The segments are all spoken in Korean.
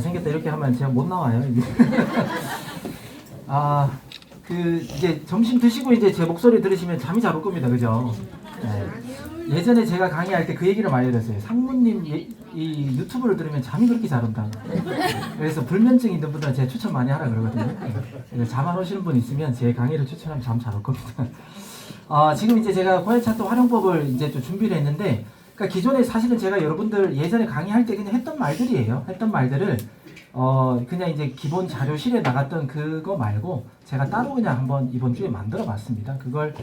생겼다 이렇게 하면 제가 못 나와요. 이제 점심 드시고 이제 제 목소리 들으시면 잠이 잘 올 겁니다. 그죠? 네. 예전에 제가 강의할 때 그 얘기를 많이 들었어요. 상무님 이 유튜브를 들으면 잠이 그렇게 잘 온다. 그래서 불면증 있는 분들은 제가 추천 많이 하라 그러거든요. 그래서 잠 안 오시는 분 있으면 제 강의를 추천하면 잠 잘 올 겁니다. 지금 이제 제가 고해 차트 활용법을 이제 좀 준비를 했는데, 그러니까 기존에 사실은 제가 여러분들 예전에 강의할 때 그냥 했던 말들이에요. 했던 말들을 그냥 이제 기본 자료실에 나갔던 그거 말고 제가 따로 그냥 한번 이번 주에 만들어 봤습니다. 그걸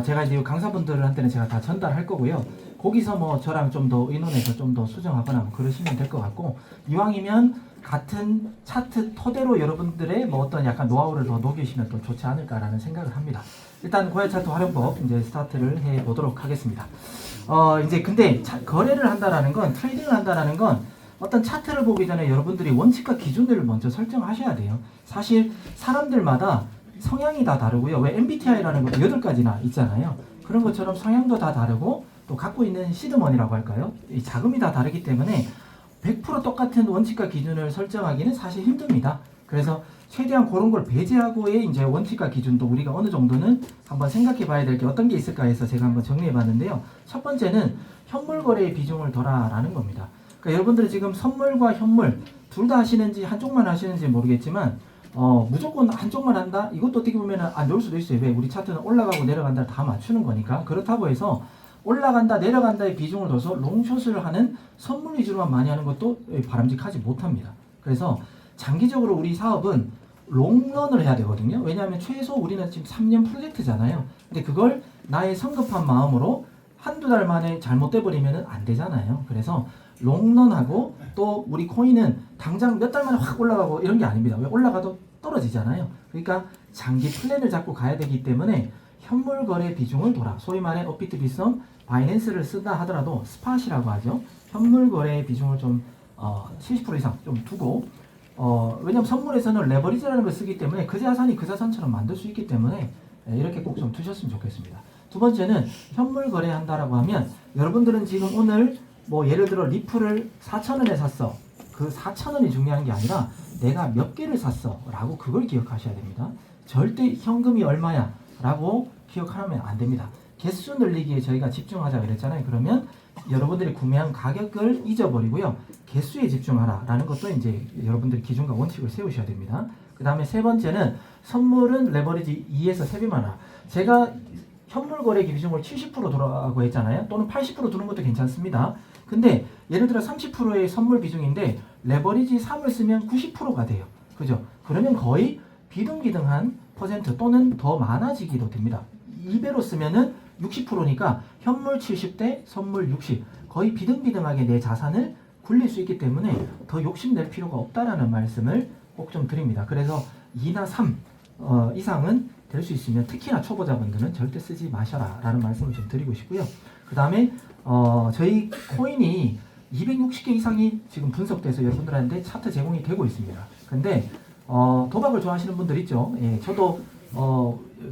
제가 이제 강사분들한테는 제가 다 전달할 거고요. 거기서 뭐 저랑 좀 더 의논해서 좀 더 수정하거나 뭐 그러시면 될 것 같고, 이왕이면 같은 차트 토대로 여러분들의 뭐 어떤 약간 노하우를 더 녹이시면 또 좋지 않을까라는 생각을 합니다. 일단 고해 차트 활용법 이제 스타트를 해 보도록 하겠습니다. 이제 근데 거래를 한다라는 건, 트레이딩을 한다라는 건 어떤 차트를 보기 전에 여러분들이 원칙과 기준들을 먼저 설정하셔야 돼요. 사실 사람들마다 성향이 다 다르고요. 왜 MBTI라는 것도 8가지나 있잖아요. 그런 것처럼 성향도 다 다르고 또 갖고 있는 시드머니라고 할까요? 이 자금이 다 다르기 때문에 100% 똑같은 원칙과 기준을 설정하기는 사실 힘듭니다. 그래서 최대한 그런 걸 배제하고의 이제 원칙과 기준도 우리가 어느 정도는 한번 생각해 봐야 될 게 어떤 게 있을까 해서 제가 한번 정리해 봤는데요. 첫 번째는 현물 거래의 비중을 둬라라는 겁니다. 그러니까 여러분들이 지금 선물과 현물 둘 다 하시는지 한쪽만 하시는지 모르겠지만 무조건 한쪽만 한다? 이것도 어떻게 보면 안 좋을 수도 있어요. 왜? 우리 차트는 올라가고 내려간다 다 맞추는 거니까. 그렇다고 해서 올라간다 내려간다의 비중을 둬서 롱숏을 하는 선물 위주로만 많이 하는 것도 바람직하지 못합니다. 그래서 장기적으로 우리 사업은 롱런을 해야 되거든요. 왜냐하면 최소 우리는 지금 3년 프로젝트잖아요. 근데 그걸 나의 성급한 마음으로 한두 달 만에 잘못돼 버리면 안 되잖아요. 그래서 롱런하고 또 우리 코인은 당장 몇 달 만에 확 올라가고 이런 게 아닙니다. 왜? 올라가도 떨어지잖아요. 그러니까 장기 플랜을 잡고 가야 되기 때문에 현물 거래 비중을 둬라. 소위 말해 업비트, 비썸, 바이낸스를 쓴다 하더라도 스팟이라고 하죠. 현물 거래 비중을 좀 70% 이상 좀 두고, 왜냐면 선물에서는 레버리지라는 걸 쓰기 때문에 그 자산이 그 자산처럼 만들 수 있기 때문에 이렇게 꼭 좀 두셨으면 좋겠습니다. 두 번째는 현물 거래한다라고 하면, 여러분들은 지금 오늘 뭐 예를 들어 리플을 4,000원에 샀어. 그 4,000원이 중요한 게 아니라 내가 몇 개를 샀어 라고 그걸 기억하셔야 됩니다. 절대 현금이 얼마야 라고 기억하면 안 됩니다. 개수 늘리기에 저희가 집중하자 그랬잖아요. 그러면 여러분들이 구매한 가격을 잊어버리고요. 개수에 집중하라 라는 것도 이제 여러분들이 기준과 원칙을 세우셔야 됩니다. 그 다음에 세 번째는 선물은 레버리지 2에서 3배 많아. 제가 현물 거래 비중을 70% 두라고 했잖아요. 또는 80% 두는 것도 괜찮습니다. 근데 예를 들어 30%의 선물 비중인데 레버리지 3을 쓰면 90%가 돼요. 그죠? 그러면 거의 비등비등한 퍼센트 또는 더 많아지기도 됩니다. 2배로 쓰면은 60%니까 현물 70대 선물 60, 거의 비등비등하게 내 자산을 굴릴 수 있기 때문에 더 욕심낼 필요가 없다라는 말씀을 꼭 좀 드립니다. 그래서 2나 3 이상은 될 수 있으면 특히나 초보자분들은 절대 쓰지 마셔라 라는 말씀을 좀 드리고 싶고요. 그 다음에 저희 코인이 260개 이상이 지금 분석돼서 여러분들한테 차트 제공이 되고 있습니다. 근데 도박을 좋아하시는 분들 있죠. 예, 저도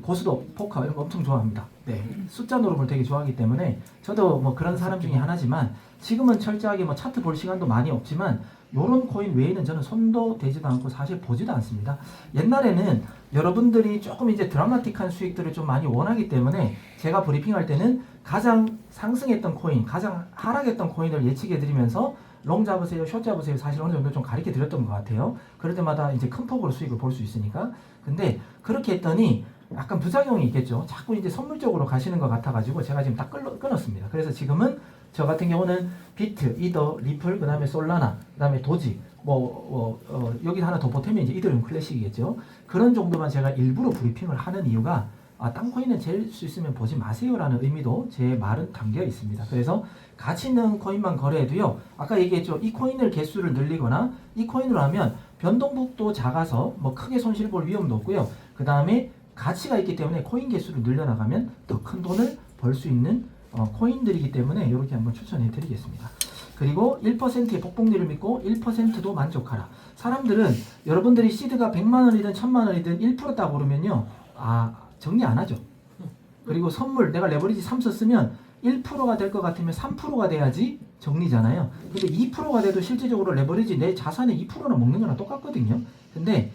고스톱, 포커 이런 거 엄청 좋아합니다. 네, 숫자 노름을 되게 좋아하기 때문에 저도 뭐 그런 사람 중에 하나지만, 지금은 철저하게 뭐 차트 볼 시간도 많이 없지만 요런 코인 외에는 저는 손도 대지도 않고 사실 보지도 않습니다. 옛날에는 여러분들이 조금 이제 드라마틱한 수익들을 좀 많이 원하기 때문에 제가 브리핑할 때는 가장 상승했던 코인, 가장 하락했던 코인을 예측해 드리면서 롱 잡으세요, 숏 잡으세요, 사실 어느 정도 좀 가르쳐 드렸던 것 같아요. 그럴 때마다 이제 큰 폭으로 수익을 볼 수 있으니까. 근데 그렇게 했더니 약간 부작용이 있겠죠. 자꾸 이제 선물 쪽으로 가시는 것 같아가지고 제가 지금 다 끊었습니다. 그래서 지금은 저 같은 경우는 비트, 이더, 리플, 그 다음에 솔라나, 그 다음에 도지, 여기 하나 더 보태면 이제 이더리움 클래식이겠죠. 그런 정도만 제가 일부러 브리핑을 하는 이유가, 딴 코인은 잴 수 있으면 보지 마세요라는 의미도 제 말은 담겨 있습니다. 그래서 가치 있는 코인만 거래해도요, 아까 얘기했죠. 이 코인을 개수를 늘리거나 이 코인으로 하면 변동폭도 작아서 뭐 크게 손실 볼 위험도 없고요. 그 다음에 가치가 있기 때문에 코인 개수를 늘려나가면 더 큰 돈을 벌 수 있는 코인들이기 때문에 이렇게 한번 추천해 드리겠습니다. 그리고 1%의 복봉리를 믿고 1%도 만족하라. 사람들은 여러분들이 시드가 100만 원이든 1000만 원이든 1% 따고 그러면요, 정리 안 하죠. 그리고 선물 내가 레버리지 3 썼으면 1%가 될 것 같으면 3%가 돼야지 정리잖아요. 근데 2%가 돼도 실질적으로 레버리지 내 자산의 2%는 먹는 거랑 똑같거든요. 근데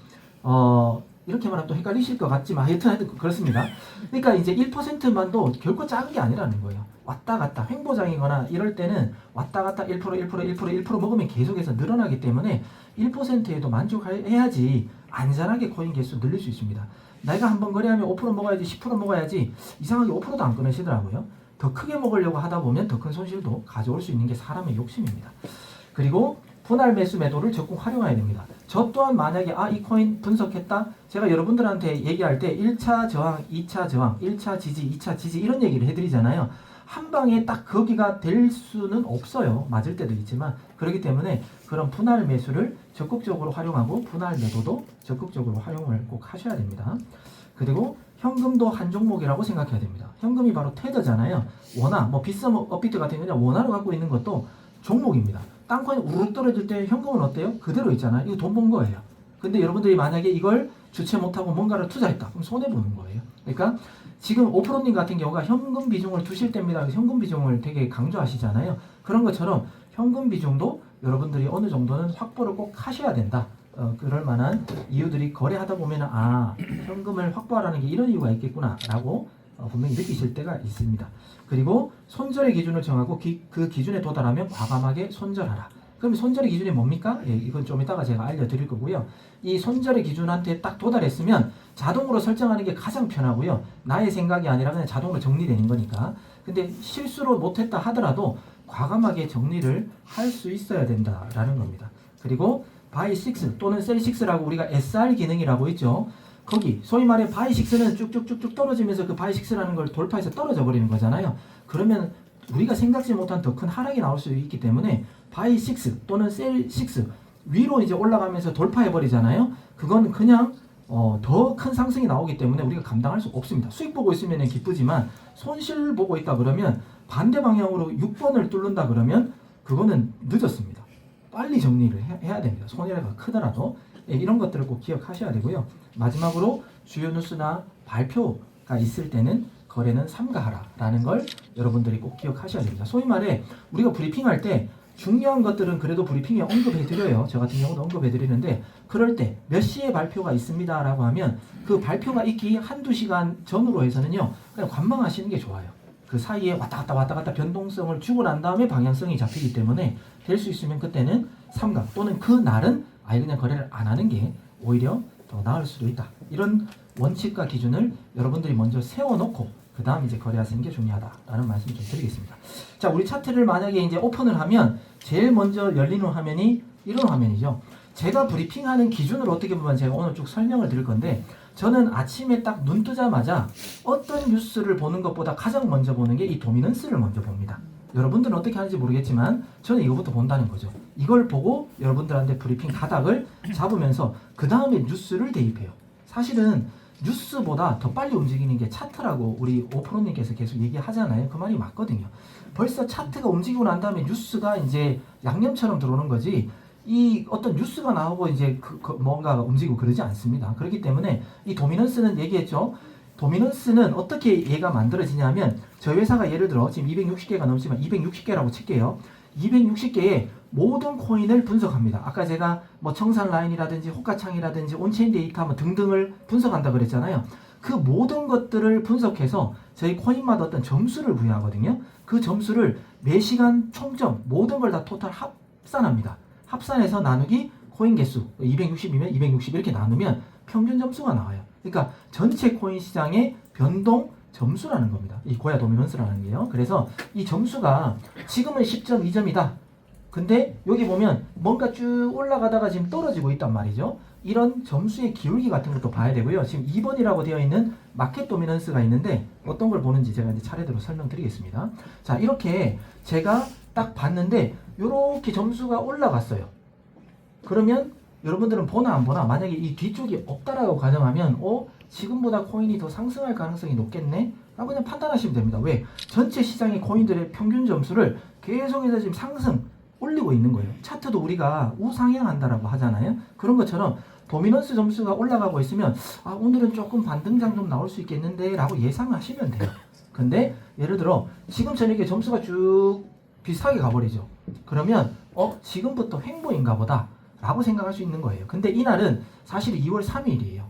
이렇게 말하면 또 헷갈리실 것 같지만 하여튼 그렇습니다. 그러니까 이제 1%만도 결코 작은 게 아니라는 거예요. 왔다 갔다 횡보장이거나 이럴 때는 왔다 갔다 1%, 1% 먹으면 계속해서 늘어나기 때문에 1%에도 만족해야지 안전하게 코인 개수 늘릴 수 있습니다. 내가 한번 거래하면 5% 먹어야지 10% 먹어야지 이상하게 5%도 안 끊으시더라고요. 더 크게 먹으려고 하다 보면 더 큰 손실도 가져올 수 있는 게 사람의 욕심입니다. 그리고 분할 매수 매도를 적극 활용해야 됩니다. 저 또한 만약에 이 코인 분석했다? 제가 여러분들한테 얘기할 때 1차 저항, 2차 저항, 1차 지지, 2차 지지 이런 얘기를 해드리잖아요. 한 방에 딱 거기가 될 수는 없어요. 맞을 때도 있지만 그렇기 때문에 그런 분할 매수를 적극적으로 활용하고 분할 매도도 적극적으로 활용을 꼭 하셔야 됩니다. 그리고 현금도 한 종목이라고 생각해야 됩니다. 현금이 바로 테더잖아요. 원화, 뭐 비썸 업비트 같은 경우는 원화로 갖고 있는 것도 종목입니다. 땅코인 우르르 떨어질 때 현금은 어때요? 그대로 있잖아요. 이거 돈 번 거예요. 근데 여러분들이 만약에 이걸 주체 못하고 뭔가를 투자했다. 그럼 손해보는 거예요. 그러니까 지금 오프로님 같은 경우가 현금 비중을 두실 때입니다. 현금 비중을 되게 강조하시잖아요. 그런 것처럼 현금 비중도 여러분들이 어느 정도는 확보를 꼭 하셔야 된다. 그럴 만한 이유들이 거래하다 보면 현금을 확보하라는 게 이런 이유가 있겠구나 라고 분명히 느끼실 때가 있습니다. 그리고 손절의 기준을 정하고 그 기준에 도달하면 과감하게 손절하라. 그럼 손절의 기준이 뭡니까? 이건 좀 이따가 제가 알려드릴 거고요. 이 손절의 기준한테 딱 도달했으면 자동으로 설정하는 게 가장 편하고요. 나의 생각이 아니라 그냥 자동으로 정리되는 거니까. 근데 실수로 못했다 하더라도 과감하게 정리를 할 수 있어야 된다라는 겁니다. 그리고 바이 6 또는 셀 6라고 우리가 SR 기능이라고 있죠. 거기 소위 말해 바이 6는 쭉쭉쭉쭉 떨어지면서 그 바이 6라는 걸 돌파해서 떨어져 버리는 거잖아요. 그러면 우리가 생각지 못한 더 큰 하락이 나올 수 있기 때문에 바이 6 또는 셀 6 위로 이제 올라가면서 돌파해 버리잖아요. 그건 그냥 더 큰 상승이 나오기 때문에 우리가 감당할 수 없습니다. 수익 보고 있으면 기쁘지만 손실 보고 있다 그러면 반대 방향으로 6번을 뚫는다 그러면 그거는 늦었습니다. 빨리 정리를 해야 됩니다. 손해가 크더라도 이런 것들을 꼭 기억하셔야 되고요. 마지막으로 주요 뉴스나 발표가 있을 때는 거래는 삼가하라라는 걸 여러분들이 꼭 기억하셔야 됩니다. 소위 말해 우리가 브리핑할 때 중요한 것들은 그래도 브리핑에 언급해드려요. 저 같은 경우도 언급해드리는데 그럴 때 몇 시에 발표가 있습니다 라고 하면 그 발표가 있기 한두 시간 전으로 해서는요 그냥 관망하시는 게 좋아요. 그 사이에 왔다 갔다 변동성을 주고 난 다음에 방향성이 잡히기 때문에 될 수 있으면 그때는 삼각 또는 그 날은 아예 그냥 거래를 안 하는 게 오히려 더 나을 수도 있다. 이런 원칙과 기준을 여러분들이 먼저 세워놓고 그 다음 이제 거래하시는 게 중요하다라는 말씀 좀 드리겠습니다. 자, 우리 차트를 만약에 이제 오픈을 하면 제일 먼저 열리는 화면이 이런 화면이죠. 제가 브리핑하는 기준을 어떻게 보면 제가 오늘 쭉 설명을 드릴 건데 저는 아침에 딱 눈 뜨자마자 어떤 뉴스를 보는 것보다 가장 먼저 보는 게 이 도미넌스를 먼저 봅니다. 여러분들은 어떻게 하는지 모르겠지만 저는 이거부터 본다는 거죠. 이걸 보고 여러분들한테 브리핑 가닥을 잡으면서 그 다음에 뉴스를 대입해요. 사실은 뉴스보다 더 빨리 움직이는 게 차트라고 우리 오프로님께서 계속 얘기하잖아요. 그 말이 맞거든요. 벌써 차트가 움직이고 난 다음에 뉴스가 이제 양념처럼 들어오는 거지 이 어떤 뉴스가 나오고 이제 뭔가가 움직이고 그러지 않습니다. 그렇기 때문에 이 도미넌스는 얘기했죠. 도미넌스는 어떻게 얘가 만들어지냐면 저희 회사가 예를 들어 지금 260개가 넘지만 260개라고 칠게요. 260개의 모든 코인을 분석합니다. 아까 제가 뭐 청산 라인이라든지 호가창이라든지 온체인 데이터 뭐 등등을 분석한다 그랬잖아요. 그 모든 것들을 분석해서 저희 코인마다 어떤 점수를 부여하거든요. 그 점수를 매시간 총점 모든 걸 다 토탈 합산합니다. 합산해서 나누기 코인 개수 260이면 260 이렇게 나누면 평균 점수가 나와요. 그러니까 전체 코인 시장의 변동 점수라는 겁니다. 이 고야 도미넌스라는 게요. 그래서 이 점수가 지금은 10.2점이다. 근데 여기 보면 뭔가 쭉 올라가다가 지금 떨어지고 있단 말이죠. 이런 점수의 기울기 같은 것도 봐야 되고요. 지금 2번이라고 되어 있는 마켓 도미넌스가 있는데 어떤 걸 보는지 제가 이제 차례대로 설명드리겠습니다. 자, 이렇게 제가 딱 봤는데 이렇게 점수가 올라갔어요. 그러면 여러분들은 보나 안 보나 만약에 이 뒤쪽이 없다라고 가정하면 지금보다 코인이 더 상승할 가능성이 높겠네? 라고 그냥 판단하시면 됩니다. 왜? 전체 시장의 코인들의 평균 점수를 계속해서 지금 상승 올리고 있는 거예요. 차트도 우리가 우상향한다라고 하잖아요. 그런 것처럼 도미넌스 점수가 올라가고 있으면 오늘은 조금 반등장 좀 나올 수 있겠는데 라고 예상하시면 돼요. 근데 예를 들어 지금처럼 이렇게 점수가 쭉 비슷하게 가버리죠. 그러면 지금부터 횡보인가 보다 라고 생각할 수 있는 거예요. 근데 이날은 사실 2월 3일이에요.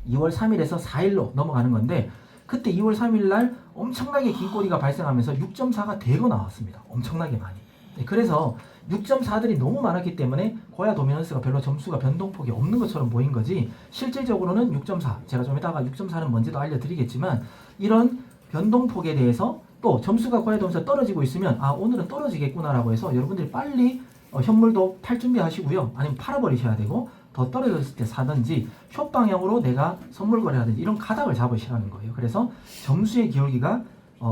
2월 3일에서 4일로 넘어가는 건데 그때 2월 3일 날 엄청나게 긴 꼬리가 발생하면서 6.4가 대거 나왔습니다. 엄청나게 많이. 네, 그래서 6.4들이 너무 많았기 때문에 고야 도미넌스가 별로 점수가 변동폭이 없는 것처럼 보인 거지 실질적으로는 6.4 제가 좀 이따가 6.4는 뭔지도 알려드리겠지만 이런 변동폭에 대해서 또 점수가 고야 도미넌스가 떨어지고 있으면 오늘은 떨어지겠구나 라고 해서 여러분들이 빨리 현물도 팔 준비하시고요. 아니면 팔아버리셔야 되고 더 떨어졌을 때 사든지 숏 방향으로 내가 선물 거래하든지 이런 가닥을 잡으시라는 거예요. 그래서 점수의 기울기가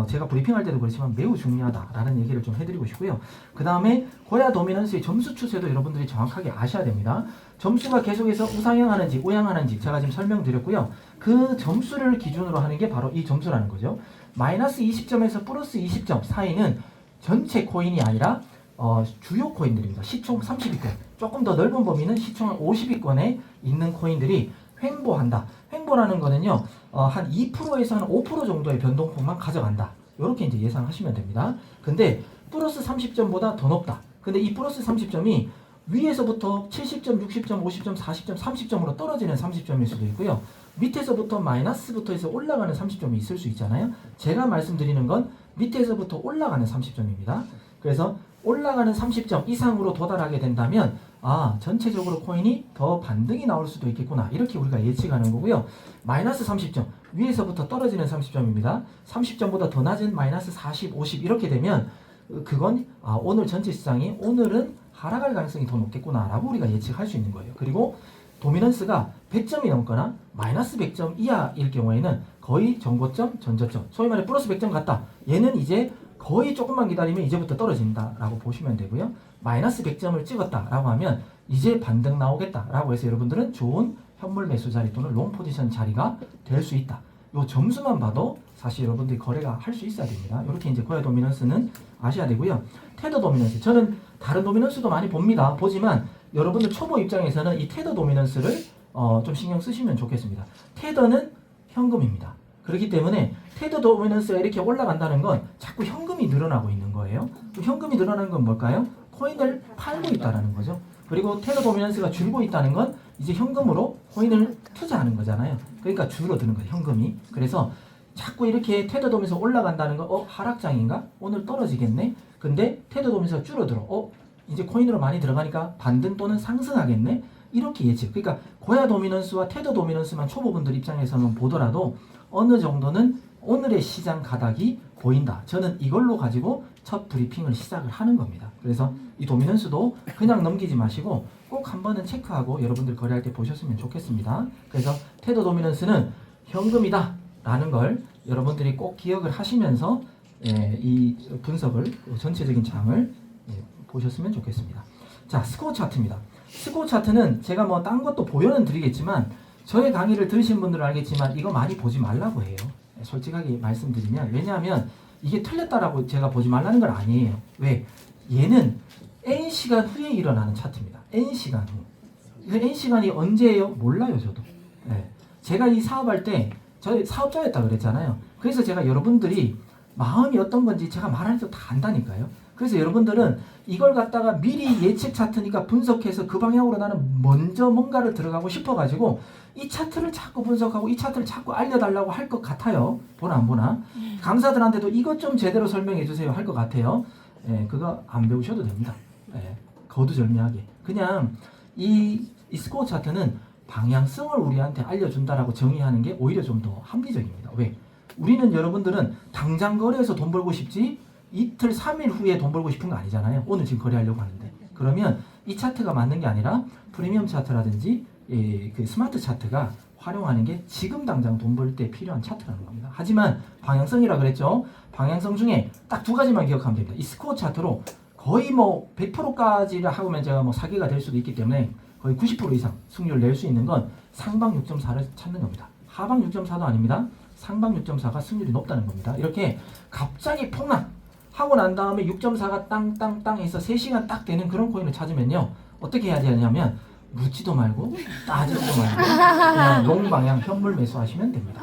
제가 브리핑할 때도 그렇지만 매우 중요하다라는 얘기를 좀 해드리고 싶고요. 그 다음에 고야 도미넌스의 점수 추세도 여러분들이 정확하게 아셔야 됩니다. 점수가 계속해서 우상향하는지 우양하는지 제가 지금 설명드렸고요. 그 점수를 기준으로 하는 게 바로 이 점수라는 거죠. 마이너스 20점에서 플러스 20점 사이는 전체 코인이 아니라 주요 코인들입니다. 시총 30위권, 조금 더 넓은 범위는 시총 50위권에 있는 코인들이 횡보한다. 횡보라는 거는요, 한 2%에서 한 5% 정도의 변동폭만 가져간다. 이렇게 이제 예상하시면 됩니다. 근데 플러스 30점보다 더 높다. 근데 이 플러스 30점이 위에서부터 70점, 60점, 50점, 40점, 30점으로 떨어지는 30점일 수도 있고요. 밑에서부터 마이너스부터 해서 올라가는 30점이 있을 수 있잖아요. 제가 말씀드리는 건 밑에서부터 올라가는 30점입니다. 그래서 올라가는 30점 이상으로 도달하게 된다면 전체적으로 코인이 더 반등이 나올 수도 있겠구나 이렇게 우리가 예측하는 거고요. 마이너스 30점 위에서부터 떨어지는 30점입니다. 30점보다 더 낮은 마이너스 40, 50 이렇게 되면 그건 오늘 전체 시장이 오늘은 하락할 가능성이 더 높겠구나 라고 우리가 예측할 수 있는 거예요. 그리고 도미넌스가 100점이 넘거나 마이너스 100점 이하일 경우에는 거의 전고점, 전저점 소위 말해 플러스 100점 같다. 얘는 이제 거의 조금만 기다리면 이제부터 떨어진다라고 보시면 되고요. 마이너스 100점을 찍었다라고 하면 이제 반등 나오겠다라고 해서 여러분들은 좋은 현물 매수 자리 또는 롱 포지션 자리가 될 수 있다. 요 점수만 봐도 사실 여러분들이 거래가 할 수 있어야 됩니다. 이렇게 이제 고야 도미넌스는 아셔야 되고요. 테더 도미넌스 저는 다른 도미넌스도 많이 봅니다. 보지만 여러분들 초보 입장에서는 이 테더 도미넌스를 좀 신경 쓰시면 좋겠습니다. 테더는 현금입니다. 그렇기 때문에 테더 도미넌스가 이렇게 올라간다는 건 자꾸 현금이 늘어나고 있는 거예요. 현금이 늘어나는 건 뭘까요? 코인을 팔고 있다는 거죠. 그리고 테더 도미넌스가 줄고 있다는 건 이제 현금으로 코인을 투자하는 거잖아요. 그러니까 줄어드는 거예요, 현금이. 그래서 자꾸 이렇게 테더 도미넌스 올라간다는 건 하락장인가? 오늘 떨어지겠네? 근데 테더 도미넌스가 줄어들어. 이제 코인으로 많이 들어가니까 반등 또는 상승하겠네? 이렇게 예측. 그러니까 고야 도미넌스와 테더 도미넌스만 초보분들 입장에서는 보더라도 어느 정도는 오늘의 시장 가닥이 보인다. 저는 이걸로 가지고 첫 브리핑을 시작을 하는 겁니다. 그래서 이 도미넌스도 그냥 넘기지 마시고 꼭 한 번은 체크하고 여러분들 거래할 때 보셨으면 좋겠습니다. 그래서 테더 도미넌스는 현금이다 라는 걸 여러분들이 꼭 기억을 하시면서 이 분석을 전체적인 장을 보셨으면 좋겠습니다. 자, 스코어 차트입니다. 스코어 차트는 제가 뭐 딴 것도 보여는 드리겠지만 저의 강의를 들으신 분들은 알겠지만 이거 많이 보지 말라고 해요. 솔직하게 말씀드리면 왜냐하면 이게 틀렸다라고 제가 보지 말라는 건 아니에요. 왜? 얘는 N시간 후에 일어나는 차트입니다. N시간 후. N시간이 언제예요? 몰라요 저도. 제가 이 사업할 때 저 사업자였다 그랬잖아요. 그래서 제가 여러분들이 마음이 어떤 건지 제가 말하면서 다 안다니까요. 그래서 여러분들은 이걸 갖다가 미리 예측 차트니까 분석해서 그 방향으로 나는 먼저 뭔가를 들어가고 싶어가지고 이 차트를 자꾸 분석하고 이 차트를 자꾸 알려달라고 할 것 같아요. 보나 안 보나. 강사들한테도 이것 좀 제대로 설명해 주세요 할 것 같아요. 그거 안 배우셔도 됩니다. 거두절미하게. 그냥 이 스코어 차트는 방향성을 우리한테 알려준다라고 정의하는 게 오히려 좀 더 합리적입니다. 왜? 우리는 여러분들은 당장 거래해서 돈 벌고 싶지 이틀 3일 후에 돈 벌고 싶은 거 아니잖아요. 오늘 지금 거래하려고 하는데. 그러면 이 차트가 맞는 게 아니라 프리미엄 차트라든지 그 스마트 차트가 활용하는 게 지금 당장 돈 벌 때 필요한 차트라는 겁니다. 하지만 방향성이라 그랬죠. 방향성 중에 딱 두 가지만 기억하면 됩니다. 이 스코어 차트로 거의 뭐 100%까지를 하고면 제가 뭐 사기가 될 수도 있기 때문에 거의 90% 이상 승률을 낼 수 있는 건 상방 6.4를 찾는 겁니다. 하방 6.4도 아닙니다. 상방 6.4가 승률이 높다는 겁니다. 이렇게 갑자기 폭락 하고 난 다음에 6.4가 땅땅땅 해서 3시간 딱 되는 그런 코인을 찾으면요. 어떻게 해야 되냐면 묻지도 말고 따지지도 말고 그냥 롱 방향 현물 매수하시면 됩니다.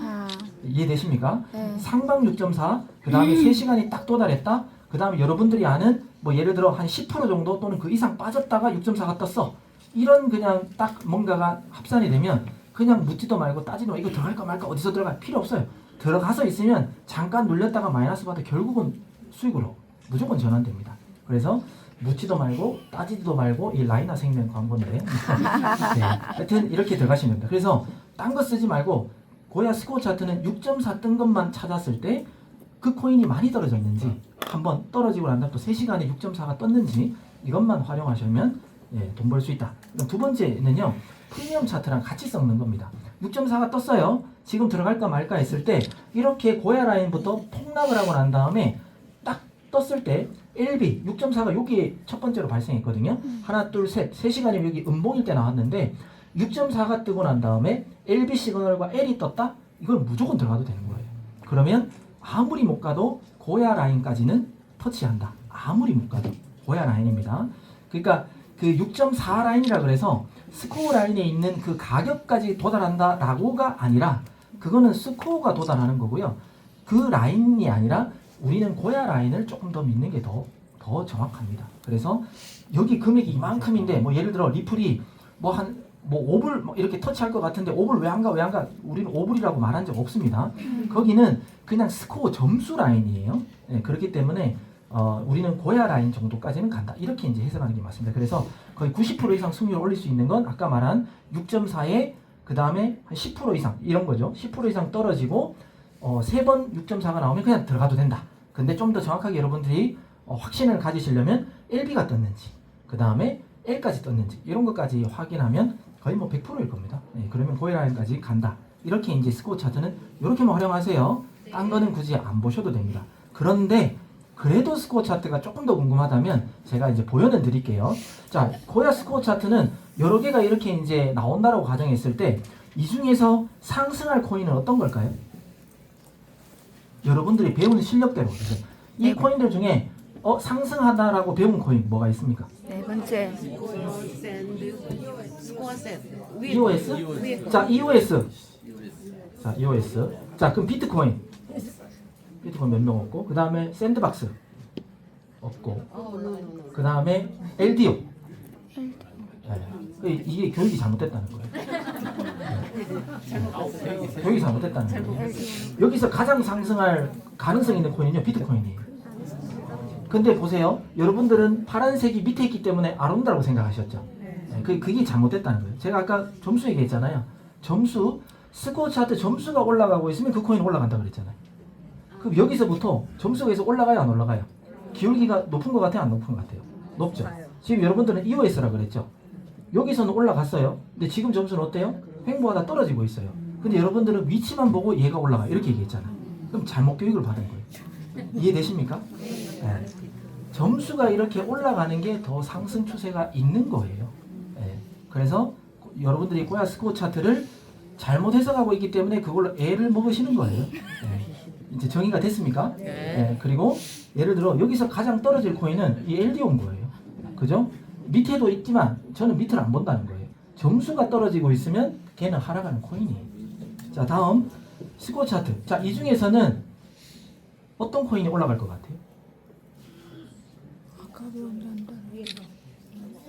이해되십니까? 네. 상방 6.4, 그 다음에 3시간이 딱 도달했다. 그 다음에 여러분들이 아는 뭐 예를 들어 한 10% 정도 또는 그 이상 빠졌다가 6.4가 떴어. 이런 그냥 딱 뭔가가 합산이 되면 그냥 묻지도 말고 따지도 말고 이거 들어갈까 말까 어디서 들어갈 필요 없어요. 들어가서 있으면 잠깐 눌렸다가 마이너스 받아 결국은 수익으로 무조건 전환됩니다. 그래서 묻지도 말고 따지지도 말고 이 라이나 생명 광고인데 네. 하여튼 이렇게 들어가시면 됩니다. 그래서 딴 거 쓰지 말고 고야 스코어 차트는 6.4 뜬 것만 찾았을 때 그 코인이 많이 떨어져 있는지 한번 떨어지고 난 다음 또 3시간에 6.4가 떴는지 이것만 활용하시면 예, 돈 벌 수 있다. 그럼 두 번째는요. 프리미엄 차트랑 같이 섞는 겁니다. 6.4가 떴어요. 지금 들어갈까 말까 했을 때 이렇게 고야 라인부터 폭락을 하고 난 다음에 딱 떴을 때 LB 6.4가 여기 첫 번째로 발생했거든요. 하나 둘 셋 3시간이 여기 음봉일 때 나왔는데 6.4가 뜨고 난 다음에 LB 시그널과 L이 떴다? 이건 무조건 들어가도 되는 거예요. 그러면 아무리 못 가도 고야 라인까지는 터치한다. 아무리 못 가도 고야 라인입니다. 그러니까 그 6.4 라인이라 그래서 스코어 라인에 있는 그 가격까지 도달한다 라고가 아니라 그거는 스코어가 도달하는 거고요. 그 라인이 아니라 우리는 고야 라인을 조금 더 믿는 게 더 정확합니다. 그래서 여기 금액이 이만큼인데 뭐 예를 들어 리플이 뭐 한 뭐 5불 뭐 이렇게 터치할 것 같은데 5불 왜 안 가? 우리는 5불이라고 말한 적 없습니다. 거기는 그냥 스코어 점수 라인이에요. 네, 그렇기 때문에 우리는 고야 라인 정도까지는 간다. 이렇게 이제 해석하는 게 맞습니다. 그래서 거의 90% 이상 승률을 올릴 수 있는 건 아까 말한 6.4에 그 다음에 한 10% 이상 이런 거죠. 10% 이상 떨어지고 3번 6.4가 나오면 그냥 들어가도 된다. 근데 좀 더 정확하게 여러분들이 확신을 가지시려면 LB가 떴는지 그 다음에 L까지 떴는지 이런 것까지 확인하면 거의 뭐 100%일 겁니다. 네, 그러면 고야 라인까지 간다. 이렇게 이제 스코어 차트는 이렇게만 활용하세요. 딴 거는 굳이 안 보셔도 됩니다. 그런데 그래도 스코어 차트가 조금 더 궁금하다면 제가 이제 보여는 드릴게요. 자, 고야 스코어 차트는 여러 개가 이렇게 이제 나온다라고 가정했을 때 이 중에서 상승할 코인은 어떤 걸까요? 여러분들이 배우는 실력대로 이 코인들 중에 상승하다라고 배운 코인 뭐가 있습니까? 네 번째. EOS? 자, EOS. 자, EOS. 자, 그럼 비트코인. 비트코인 몇 명 없고, 그 다음에 샌드박스 없고, 그 다음에 LDO. 네. 이게 교육이 잘못됐다는 거예요. 네. 교육이 잘못됐다는 거예요. 여기서 가장 상승할 가능성 있는 코인은요, 비트코인이에요. 근데 보세요. 여러분들은 파란색이 밑에 있기 때문에 안 온다고 생각하셨죠? 네, 그게 잘못됐다는 거예요. 제가 아까 점수 얘기했잖아요. 점수, 스코어 차트 점수가 올라가고 있으면 그 코인 올라간다고 그랬잖아요. 그럼 여기서부터 점수가 계속 올라가요, 안 올라가요? 기울기가 높은 것 같아요, 안 높은 것 같아요? 높죠? 지금 여러분들은 EOS라 그랬죠? 여기서는 올라갔어요. 근데 지금 점수는 어때요? 횡보하다 떨어지고 있어요. 근데 여러분들은 위치만 보고 얘가 올라가 이렇게 얘기했잖아요. 그럼 잘못 교육을 받은 거예요. 이해되십니까? 네. 점수가 이렇게 올라가는 게 더 상승 추세가 있는 거예요. 네. 그래서 여러분들이 고야 스코어 차트를 잘못 해석하고 있기 때문에 그걸로 애를 먹으시는 거예요. 네. 이제 정의가 됐습니까? 네. 그리고 예를 들어 여기서 가장 떨어질 코인은 이 LDO인 거예요. 그죠? 밑에도 있지만 저는 밑을 안 본다는 거예요. 점수가 떨어지고 있으면 걔는 하락하는 코인이에요. 자, 다음 스코어 차트. 자, 이 중에서는 어떤 코인이 올라갈 것 같아요?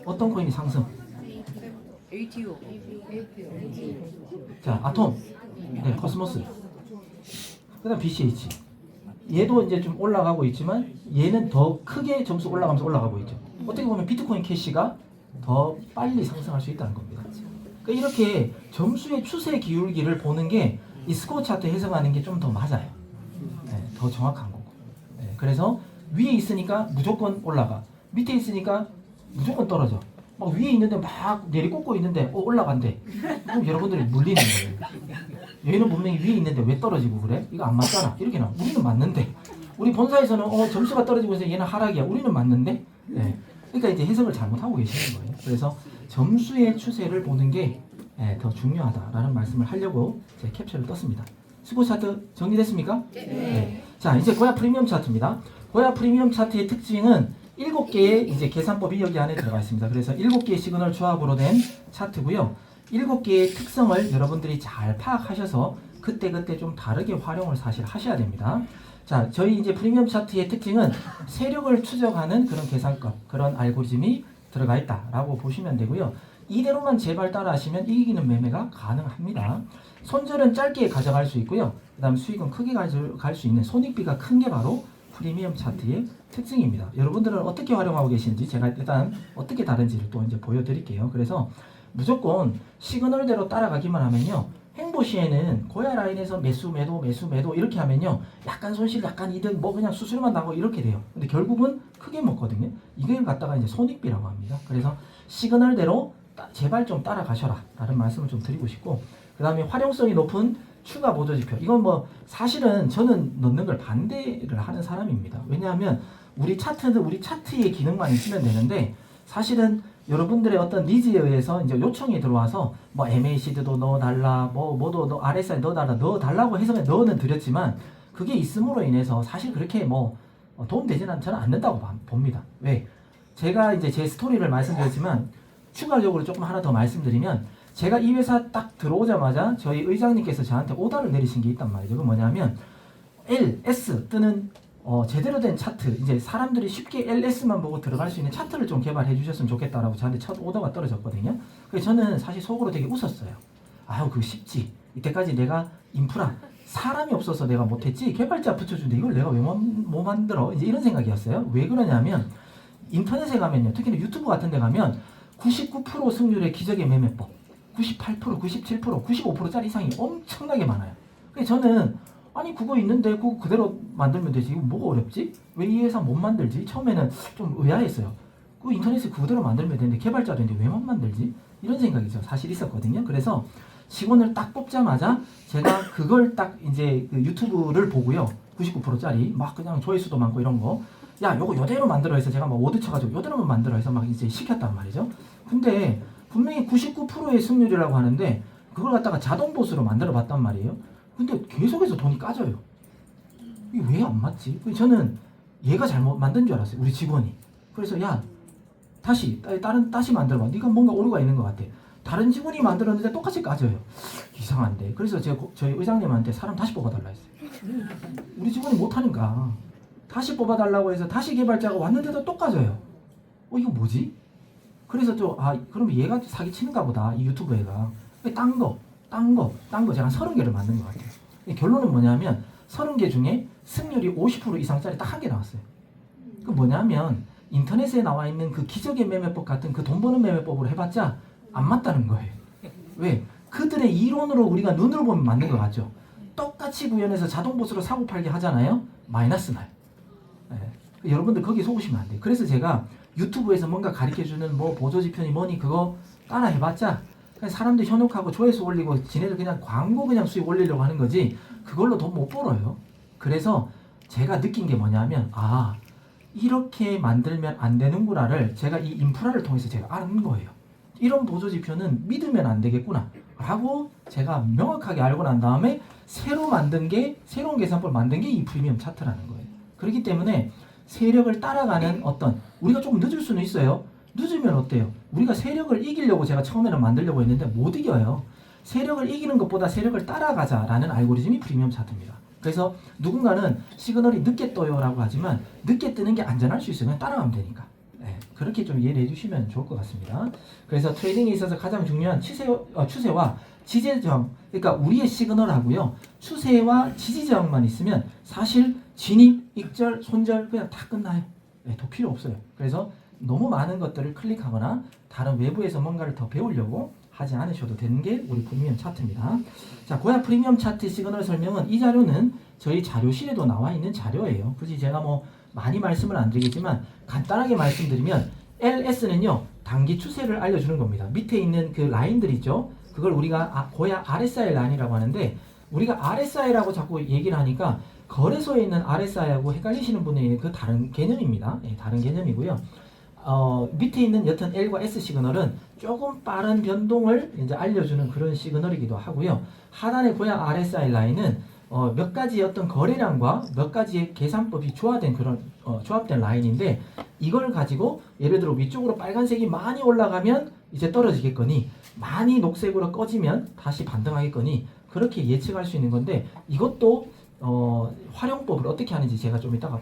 어떤 코인이 상승? ATO. 자, 아톰. 네, 코스모스. 그다음 BCH. 얘도 이제 좀 올라가고 있지만 얘는 더 크게 점수 올라가면서 올라가고 있죠. 어떻게 보면 비트코인 캐시가 더 빨리 상승할 수 있다는 겁니다. 그러니까 이렇게 점수의 추세 기울기를 보는 게 이 스코어 차트 해석하는 게 좀 더 맞아요. 네, 더 정확한 거고. 네, 그래서 위에 있으니까 무조건 올라가. 밑에 있으니까 무조건 떨어져. 막 위에 있는데 막 내리꽂고 있는데 올라간대. 그럼 여러분들이 물리는 거예요. 얘는 분명히 위에 있는데 왜 떨어지고 그래? 이거 안 맞잖아. 이렇게 나와. 우리는 맞는데. 우리 본사에서는 점수가 떨어지고 있어서 얘는 하락이야. 우리는 맞는데. 네. 그러니까 이제 해석을 잘못하고 계시는 거예요. 그래서 점수의 추세를 보는 게 더 중요하다라는 말씀을 하려고 제 캡처를 떴습니다. 스코어 차트 정리됐습니까? 네. 자, 이제 고야 프리미엄 차트입니다. 고야 프리미엄 차트의 특징은 7개의 이제 계산법이 여기 안에 들어가 있습니다. 그래서 7개의 시그널 조합으로 된 차트고요. 7개의 특성을 여러분들이 잘 파악하셔서 그때그때 좀 다르게 활용을 사실 하셔야 됩니다. 자, 저희 이제 프리미엄 차트의 특징은 세력을 추적하는 그런 계산법, 그런 알고리즘이 들어가 있다라고 보시면 되고요. 이대로만 제발 따라하시면 이기는 매매가 가능합니다. 손절은 짧게 가져갈 수 있고요. 그 다음 수익은 크게 가져갈 수 있는 손익비가 큰 게 바로 프리미엄 차트의 특징입니다. 여러분들은 어떻게 활용하고 계신지 제가 일단 어떻게 다른지를 또 이제 보여드릴게요. 그래서 무조건 시그널대로 따라가기만 하면요. 행보 시에는 고야 라인에서 매수 매도 이렇게 하면요. 약간 손실 약간 이득 뭐 그냥 수수료만 나고 이렇게 돼요. 근데 결국은 크게 먹거든요. 이걸 갖다가 이제 손익비라고 합니다. 그래서 시그널대로 제발 좀 따라가셔라 라는 말씀을 좀 드리고 싶고, 그 다음에 활용성이 높은 추가 보조지표, 이건 뭐 사실은 저는 넣는 걸 반대를 하는 사람입니다. 왜냐하면 우리 차트는 우리 차트의 기능만 있으면 되는데, 사실은 여러분들의 어떤 니즈에 의해서 이제 요청이 들어와서 뭐 MACD도 넣어달라, 뭐도 RSI 넣어달라고 해서 넣어는 드렸지만, 그게 있음으로 인해서 사실 그렇게 뭐 도움되지는 저는 않는다고 봅니다. 왜? 제가 이제 제 스토리를 말씀드렸지만 추가적으로 조금 하나 더 말씀드리면, 제가 이 회사 딱 들어오자마자 저희 의장님께서 저한테 오더를 내리신 게 있단 말이죠. 그건 뭐냐면 LS 뜨는 제대로 된 차트, 이제 사람들이 쉽게 LS만 보고 들어갈 수 있는 차트를 좀 개발해 주셨으면 좋겠다라고 저한테 첫 오더가 떨어졌거든요. 그래서 저는 사실 속으로 되게 웃었어요. 아유, 그거 쉽지. 이때까지 내가 인프라 사람이 없어서 내가 못했지, 개발자 붙여준데 이걸 내가 왜 못 만들어, 이제 이런 생각이었어요. 왜 그러냐면 인터넷에 가면요, 특히 유튜브 같은 데 가면 99% 승률의 기적의 매매법, 98%, 97%, 95%짜리 이상이 엄청나게 많아요. 그래서 저는 아니 그거 있는데 그거 그대로 만들면 되지, 이거 뭐가 어렵지? 왜 이 회사 못 만들지? 처음에는 좀 의아했어요. 그 인터넷에 그대로 만들면 되는데 개발자도 있는데 왜 못 만들지? 이런 생각이죠. 사실 있었거든요. 그래서 직원을 딱 뽑자마자 제가 그걸 딱 이제 그 유튜브를 보고요. 99%짜리 막 그냥 조회수도 많고 이런 거, 야 요거 요대로 만들어 해서 제가 막 워드 쳐가지고 요대로만 만들어 해서 막 이제 시켰단 말이죠. 근데 분명히 99%의 승률이라고 하는데 그걸 갖다가 자동 보수로 만들어 봤단 말이에요. 근데 계속해서 돈이 까져요. 이게 왜 안 맞지? 저는 얘가 잘못 만든 줄 알았어요. 우리 직원이. 그래서 야 다시 만들어봐. 네가 뭔가 오류가 있는 것 같아. 다른 직원이 만들었는데 똑같이 까져요. 이상한데. 그래서 제가 저희 의장님한테 사람 다시 뽑아달라 했어요. 우리 직원이 못하니까 다시 뽑아달라고 해서 다시 개발자가 왔는데도 또 까져요. 이거 뭐지? 그래서 그럼 얘가 사기치는가 보다, 이 유튜브 애가. 딴 거 제가 한 30개를 만든 것 같아요. 결론은 뭐냐면 30개 중에 승률이 50% 이상짜리 딱 한 개 나왔어요. 그 뭐냐면 인터넷에 나와 있는 그 기적의 매매법 같은 그 돈 버는 매매법으로 해봤자 안 맞다는 거예요. 왜? 그들의 이론으로 우리가 눈으로 보면 맞는 것 같죠. 똑같이 구현해서 자동 보수로 사고 팔게 하잖아요. 마이너스 나요. 네. 여러분들 거기에 속으시면 안 돼요. 그래서 제가 유튜브에서 뭔가 가르쳐주는 뭐 보조지표니 뭐니 그거 따라 해봤자 그냥 사람들 현혹하고 조회수 올리고 지네들 그냥 광고 그냥 수익 올리려고 하는 거지 그걸로 돈 못 벌어요. 그래서 제가 느낀 게 뭐냐면 이렇게 만들면 안 되는구나를 제가 이 인프라를 통해서 제가 아는 거예요. 이런 보조지표는 믿으면 안 되겠구나 라고 제가 명확하게 알고 난 다음에 새로운 계산법을 만든 게 이 프리미엄 차트라는 거예요. 그렇기 때문에 세력을 따라가는 우리가 조금 늦을 수는 있어요. 늦으면 어때요? 우리가 세력을 이기려고 제가 처음에는 만들려고 했는데 못 이겨요. 세력을 이기는 것보다 세력을 따라가자라는 알고리즘이 프리미엄 차트입니다. 그래서 누군가는 시그널이 늦게 떠요 라고 하지만 늦게 뜨는 게 안전할 수 있어요. 그냥 따라가면 되니까. 네, 그렇게 좀 이해를 해주시면 좋을 것 같습니다. 그래서 트레이딩에 있어서 가장 중요한 추세와 지지저항, 그러니까 우리의 시그널하고요, 추세와 지지저항만 있으면 사실 진입, 익절, 손절 그냥 다 끝나요. 네, 더 필요 없어요. 그래서 너무 많은 것들을 클릭하거나 다른 외부에서 뭔가를 더 배우려고 하지 않으셔도 되는 게 우리 프리미엄 차트입니다. 자, 고야 프리미엄 차트 시그널 설명은 이 자료는 저희 자료실에도 나와 있는 자료예요. 굳이 제가 뭐 많이 말씀을 안 드리겠지만 간단하게 말씀드리면 LS는요 단기 추세를 알려주는 겁니다. 밑에 있는 그 라인들 있죠. 그걸 우리가 고야 RSI 라인이라고 하는데, 우리가 RSI라고 자꾸 얘기를 하니까 거래소에 있는 RSI하고 헷갈리시는 분이 그 다른 개념입니다. 네, 다른 개념이고요. 밑에 있는 여튼 L과 S 시그널은 조금 빠른 변동을 이제 알려주는 그런 시그널이기도 하고요. 하단의 고야 RSI 라인은 몇 가지 어떤 거래량과 몇 가지의 계산법이 조합된 그런 조합된 라인인데, 이걸 가지고 예를 들어 위쪽으로 빨간색이 많이 올라가면 이제 떨어지겠거니, 많이 녹색으로 꺼지면 다시 반등하겠거니, 그렇게 예측할 수 있는 건데 이것도 활용법을 어떻게 하는지 제가 좀 이따가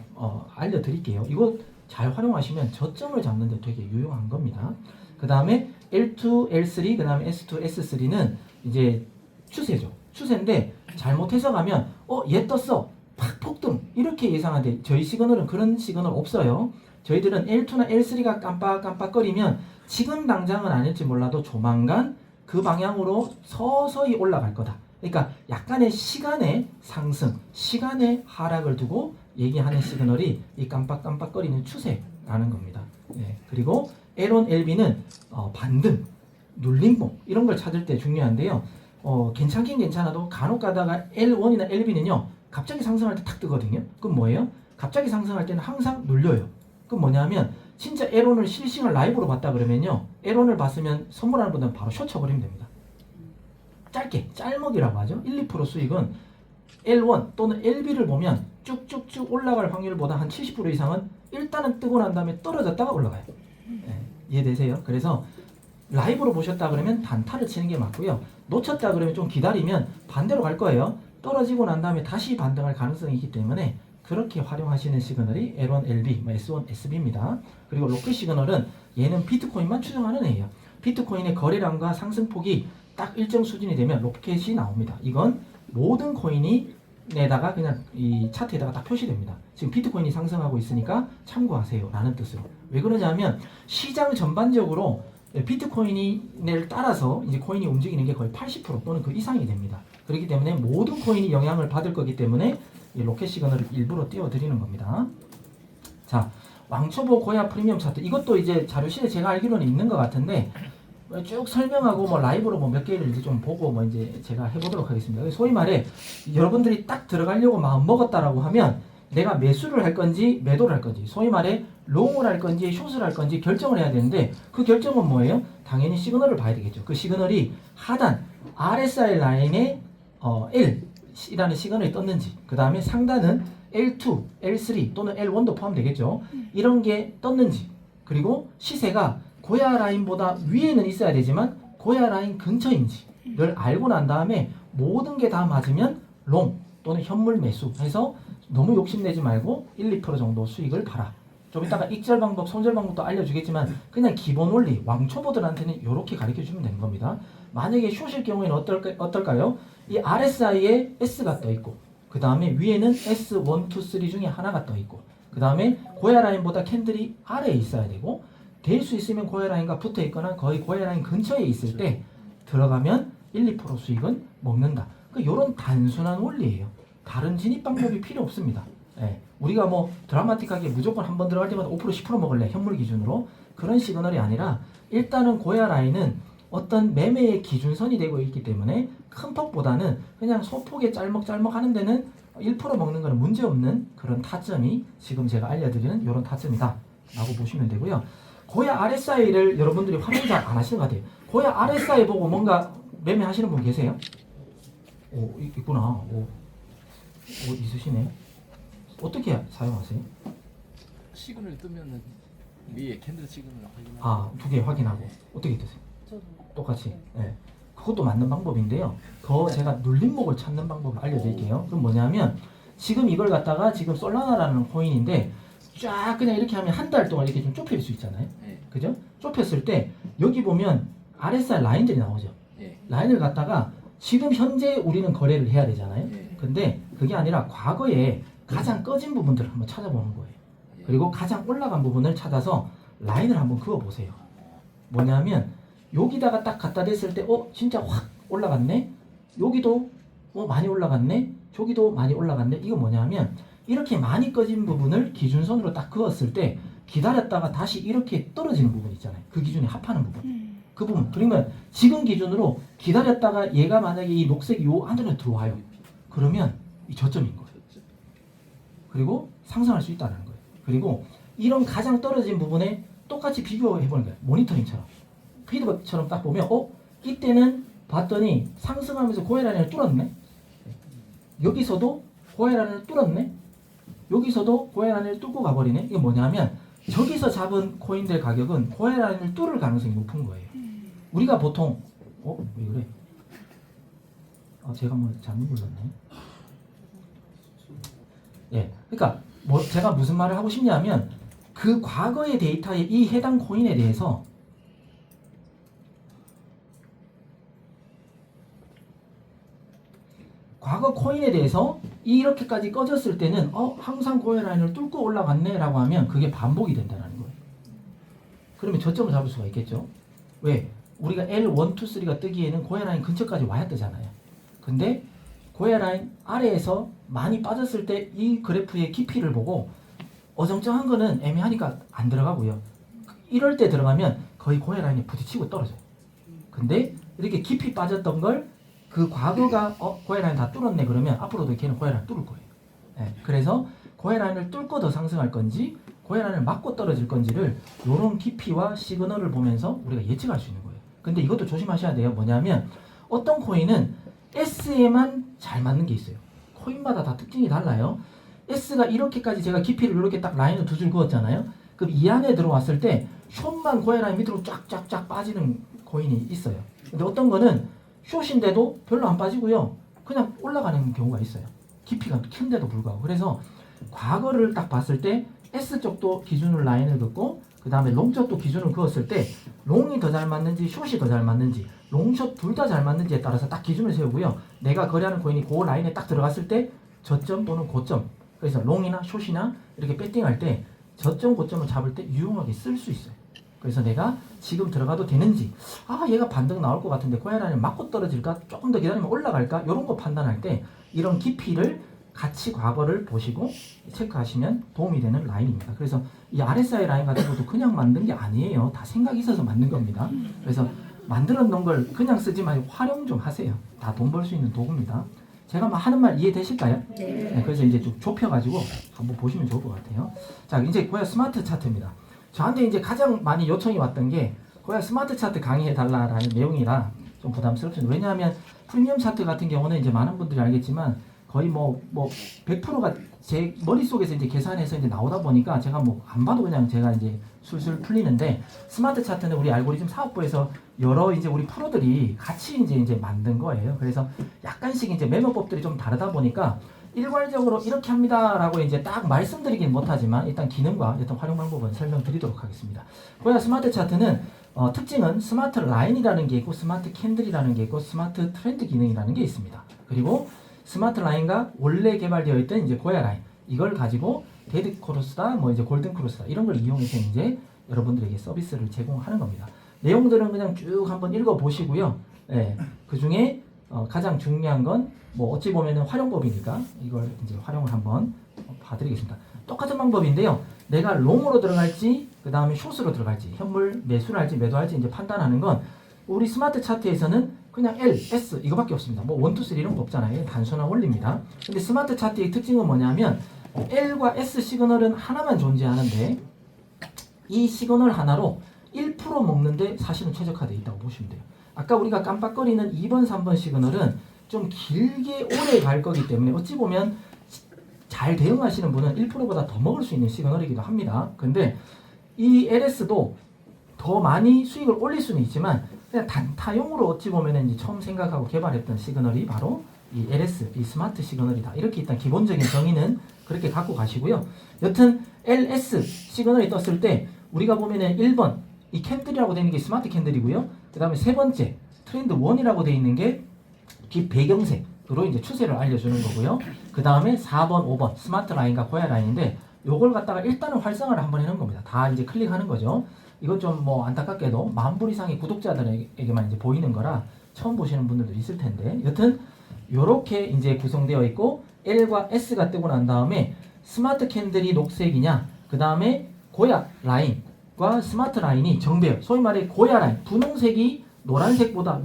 알려드릴게요. 이거 잘 활용하시면 저점을 잡는 데 되게 유용한 겁니다. 그 다음에 L2, L3, 그 다음에 S2, S3는 이제 추세죠. 추세인데 잘못 해석하면 얘 떴어. 팍 폭등 이렇게 예상하는데 저희 시그널은 그런 시그널 없어요. 저희들은 L2나 L3가 깜빡깜빡거리면 지금 당장은 아닐지 몰라도 조만간 그 방향으로 서서히 올라갈 거다. 그러니까 약간의 시간의 상승, 시간의 하락을 두고 얘기하는 시그널이 이 깜빡깜빡거리는 추세라는 겁니다. 네. 그리고 L1, LB는 반등, 눌림목 이런 걸 찾을 때 중요한데요. 괜찮긴 괜찮아도 간혹 가다가 L1이나 LB는요. 갑자기 상승할 때 탁 뜨거든요. 그럼 뭐예요? 갑자기 상승할 때는 항상 눌려요. 그럼 뭐냐면 진짜 L1을 실시간 라이브로 봤다 그러면요. L1을 봤으면 선물하는 분들은 바로 숏 쳐버리면 됩니다. 짧게, 짤먹이라고 하죠. 1, 2% 수익은 L1 또는 LB를 보면 쭉쭉쭉 올라갈 확률보다 한 70% 이상은 일단은 뜨고 난 다음에 떨어졌다가 올라가요. 네, 이해되세요? 그래서 라이브로 보셨다 그러면 단타를 치는 게 맞고요. 놓쳤다 그러면 좀 기다리면 반대로 갈 거예요. 떨어지고 난 다음에 다시 반등할 가능성이 있기 때문에 그렇게 활용하시는 시그널이 L1, LB, S1, SB입니다. 그리고 로켓 시그널은 얘는 비트코인만 추정하는 애예요. 비트코인의 거래량과 상승폭이 딱 일정 수준이 되면 로켓이 나옵니다. 이건 모든 코인이에다가 그냥 이 차트에다가 딱 표시됩니다. 지금 비트코인이 상승하고 있으니까 참고하세요 라는 뜻으로. 왜 그러냐면 시장 전반적으로 비트코인을 따라서 이제 코인이 움직이는 게 거의 80% 또는 그 이상이 됩니다. 그렇기 때문에 모든 코인이 영향을 받을 거기 때문에 이 로켓 시그널을 일부러 띄워드리는 겁니다. 자, 왕초보 고야 프리미엄 차트. 이것도 이제 자료실에 제가 알기로는 있는 것 같은데 쭉 설명하고 뭐 라이브로 뭐 몇 개를 이제 좀 보고 뭐 이제 제가 해보도록 하겠습니다. 소위 말해 여러분들이 딱 들어가려고 마음 먹었다라고 하면 내가 매수를 할 건지 매도를 할 건지 소위 말해 롱을 할 건지 숏을 할 건지 결정을 해야 되는데 그 결정은 뭐예요? 당연히 시그널을 봐야 되겠죠. 그 시그널이 하단 RSI 라인에 L이라는 시그널이 떴는지 그 다음에 상단은 L2, L3 또는 L1도 포함되겠죠. 이런 게 떴는지 그리고 시세가 고야 라인보다 위에는 있어야 되지만 고야 라인 근처인지를 알고 난 다음에 모든 게 다 맞으면 롱 또는 현물 매수 해서 너무 욕심내지 말고 1, 2% 정도 수익을 봐라. 좀 이따가 익절 방법, 손절 방법도 알려주겠지만 그냥 기본 원리, 왕초보들한테는 이렇게 가르쳐주면 되는 겁니다. 만약에 숏일 경우에는 어떨까요? 이 RSI에 S가 떠있고 그 다음에 위에는 S1, 2, 3 중에 하나가 떠있고 그 다음에 고야 라인보다 캔들이 아래에 있어야 되고 될 수 있으면 고야 라인과 붙어 있거나 거의 고야 라인 근처에 있을 때 들어가면 1, 2% 수익은 먹는다. 이런 단순한 원리예요. 다른 진입 방법이 필요 없습니다. 예, 우리가 뭐 드라마틱하게 무조건 한 번 들어갈 때마다 5%, 10% 먹을래 현물 기준으로 그런 시그널이 아니라 일단은 고야 라인은 어떤 매매의 기준선이 되고 있기 때문에 큰 폭보다는 그냥 소폭의 짤먹짤먹 하는 데는 1% 먹는 거는 문제없는 그런 타점이 지금 제가 알려드리는 이런 타점이다 라고 보시면 되고요. 고야 RSI를 여러분들이 활용 잘 안 하시는 것 같아요. 고야 RSI 보고 뭔가 매매하시는 분 계세요? 오, 있구나. 오, 있으시네. 어떻게 사용하세요? 시그널 뜨면은 위에 캔들 시그널 확인하고. 아, 두 개 확인하고. 어떻게 뜨세요? 저도. 똑같이. 네. 그것도 맞는 방법인데요. 더 제가 눌림목을 찾는 방법을 알려드릴게요. 그럼 뭐냐면 지금 이걸 갖다가 지금 솔라나라는 코인인데 쫙 그냥 이렇게 하면 한 달 동안 이렇게 좀 좁힐 수 있잖아요. 예. 그죠? 좁혔을 때 여기 보면 RSI 라인들이 나오죠. 예. 라인을 갖다가 지금 현재 우리는 거래를 해야 되잖아요. 예. 근데 그게 아니라 과거에 가장 꺼진 부분들을 한번 찾아보는 거예요. 예. 그리고 가장 올라간 부분을 찾아서 라인을 한번 그어보세요. 뭐냐면 여기다가 딱 갖다 댔을 때 진짜 확 올라갔네. 여기도 많이 올라갔네. 저기도 많이 올라갔네. 이거 뭐냐면 이렇게 많이 꺼진 부분을 기준선으로 딱 그었을 때 기다렸다가 다시 이렇게 떨어지는 부분 있잖아요. 그 기준에 합하는 부분. 그 부분. 그러면 지금 기준으로 기다렸다가 얘가 만약에 이 녹색이 요 안으로 들어와요. 그러면 이 저점인 거예요. 그리고 상승할 수 있다는 거예요. 그리고 이런 가장 떨어진 부분에 똑같이 비교해보는 거예요. 모니터링처럼. 피드백처럼 딱 보면 이때는 봤더니 상승하면서 고해라인을 뚫었네. 여기서도 고해라인을 뚫었네. 여기서도 고해라인을 뚫고 가버리네. 이게 뭐냐면 저기서 잡은 코인들 가격은 고해라인을 뚫을 가능성이 높은 거예요. 우리가 보통 왜 그래? 제가 뭐 잘못 눌렀네. 예, 그러니까 뭐 제가 무슨 말을 하고 싶냐면 그 과거의 데이터에 이 해당 코인에 대해서 과거 코인에 대해서 이렇게까지 꺼졌을 때는 항상 고해 라인을 뚫고 올라갔네 라고 하면 그게 반복이 된다는 거예요. 그러면 저점을 잡을 수가 있겠죠. 왜? 우리가 L1, 2, 3가 뜨기에는 고해 라인 근처까지 와야 뜨잖아요. 근데 고해 라인 아래에서 많이 빠졌을 때 이 그래프의 깊이를 보고 어정쩡한 거는 애매하니까 안 들어가고요. 이럴 때 들어가면 거의 고해 라인에 부딪히고 떨어져요. 근데 이렇게 깊이 빠졌던 걸 그 과거가 고해 라인 다 뚫었네 그러면 앞으로도 걔는 고해 라인 뚫을 거예요. 예, 그래서 고해 라인을 뚫고 더 상승할 건지 고해 라인을 맞고 떨어질 건지를 이런 깊이와 시그널을 보면서 우리가 예측할 수 있는 거예요. 근데 이것도 조심하셔야 돼요. 뭐냐면 어떤 코인은 S에만 잘 맞는 게 있어요. 코인마다 다 특징이 달라요. S가 이렇게까지 제가 깊이를 이렇게 딱 라인을 두 줄 그었잖아요. 그럼 이 안에 들어왔을 때 숏만 고해 라인 밑으로 쫙쫙쫙 빠지는 코인이 있어요. 근데 어떤 거는 숏인데도 별로 안 빠지고요. 그냥 올라가는 경우가 있어요. 깊이가 큰데도 불구하고. 그래서 과거를 딱 봤을 때 S쪽도 기준으로 라인을 긋고 그 다음에 롱쪽도 기준을 그었을 때 롱이 더 잘 맞는지 숏이 더 잘 맞는지 롱숏 둘 다 잘 맞는지에 따라서 딱 기준을 세우고요. 내가 거래하는 코인이 그 라인에 딱 들어갔을 때 저점 또는 고점, 그래서 롱이나 숏이나 이렇게 배팅할 때 저점 고점을 잡을 때 유용하게 쓸 수 있어요. 그래서 내가 지금 들어가도 되는지, 얘가 반등 나올 것 같은데 고해 라인을 맞고 떨어질까, 조금 더 기다리면 올라갈까, 이런 거 판단할 때 이런 깊이를 같이 과거를 보시고 체크하시면 도움이 되는 라인입니다. 그래서 이 RSI 라인 같은 것도 그냥 만든 게 아니에요. 다 생각이 있어서 만든 겁니다. 그래서 만들어 놓은 걸 그냥 쓰지 말고 활용 좀 하세요. 다 돈 벌 수 있는 도구입니다. 제가 하는 말 이해되실까요? 네. 그래서 이제 좀 좁혀가지고 한번 보시면 좋을 것 같아요. 자, 이제 고야 스마트 차트입니다. 저한테 이제 가장 많이 요청이 왔던 게 고야 스마트 차트 강의해달라는 내용이라 좀 부담스럽습니다. 왜냐하면 프리미엄 차트 같은 경우는 이제 많은 분들이 알겠지만 거의 100%가 제 머릿속에서 이제 계산해서 이제 나오다 보니까 제가 안 봐도 그냥 제가 이제 술술 풀리는데, 스마트 차트는 우리 알고리즘 사업부에서 여러 이제 우리 프로들이 같이 이제 만든 거예요. 그래서 약간씩 이제 매너법들이 좀 다르다 보니까 일괄적으로 이렇게 합니다라고 이제 딱 말씀드리긴 못하지만 일단 기능과 일단 활용 방법은 설명드리도록 하겠습니다. 고야 스마트 차트는 특징은 스마트 라인이라는 게 있고 스마트 캔들이라는 게 있고 스마트 트렌드 기능이라는 게 있습니다. 그리고 스마트 라인과 원래 개발되어 있던 이제 고야 라인, 이걸 가지고 데드 크로스다, 이제 골든 크로스다, 이런 걸 이용해서 이제 여러분들에게 서비스를 제공하는 겁니다. 내용들은 그냥 쭉 한번 읽어 보시고요. 그 중에 가장 중요한 건 어찌 보면은 활용법이니까 이걸 이제 활용을 한번 봐드리겠습니다. 똑같은 방법인데요. 내가 롱으로 들어갈지, 그 다음에 숏으로 들어갈지, 현물 매수를 할지 매도할지 이제 판단하는 건 우리 스마트 차트에서는 그냥 L, S 이거밖에 없습니다. 1, 2, 3 이런 거 없잖아요. 단순한 원리입니다. 근데 스마트 차트의 특징은 뭐냐면 L과 S 시그널은 하나만 존재하는데 이 시그널 하나로 1% 먹는데 사실은 최적화되어 있다고 보시면 돼요. 아까 우리가 깜빡거리는 2번, 3번 시그널은 좀 길게 오래 갈 거기 때문에 어찌 보면 잘 대응하시는 분은 1%보다 더 먹을 수 있는 시그널이기도 합니다. 근데 이 LS도 더 많이 수익을 올릴 수는 있지만 그냥 단타용으로 어찌 보면 이제 처음 생각하고 개발했던 시그널이 바로 이 LS, 이 스마트 시그널이다. 이렇게 일단 기본적인 정의는 그렇게 갖고 가시고요. 여튼 LS 시그널이 떴을 때 우리가 보면은 1번 이 캔들이라고 되어 있는 게 스마트 캔들이고요. 그 다음에 세 번째 트렌드 1이라고 되어 있는 게 뒷 배경색으로 이제 추세를 알려주는 거고요. 그 다음에 4번, 5번 스마트 라인과 고야 라인인데 요걸 갖다가 일단은 활성화를 한번 해놓은 겁니다. 다 이제 클릭하는 거죠. 이건 좀 안타깝게도 10,000불 이상의 구독자들에게만 이제 보이는 거라 처음 보시는 분들도 있을 텐데, 여튼 요렇게 이제 구성되어 있고 L과 S가 뜨고 난 다음에 스마트 캔들이 녹색이냐, 그 다음에 고야 라인과 스마트 라인이 정배열, 소위 말해 고야 라인 분홍색이 노란색보다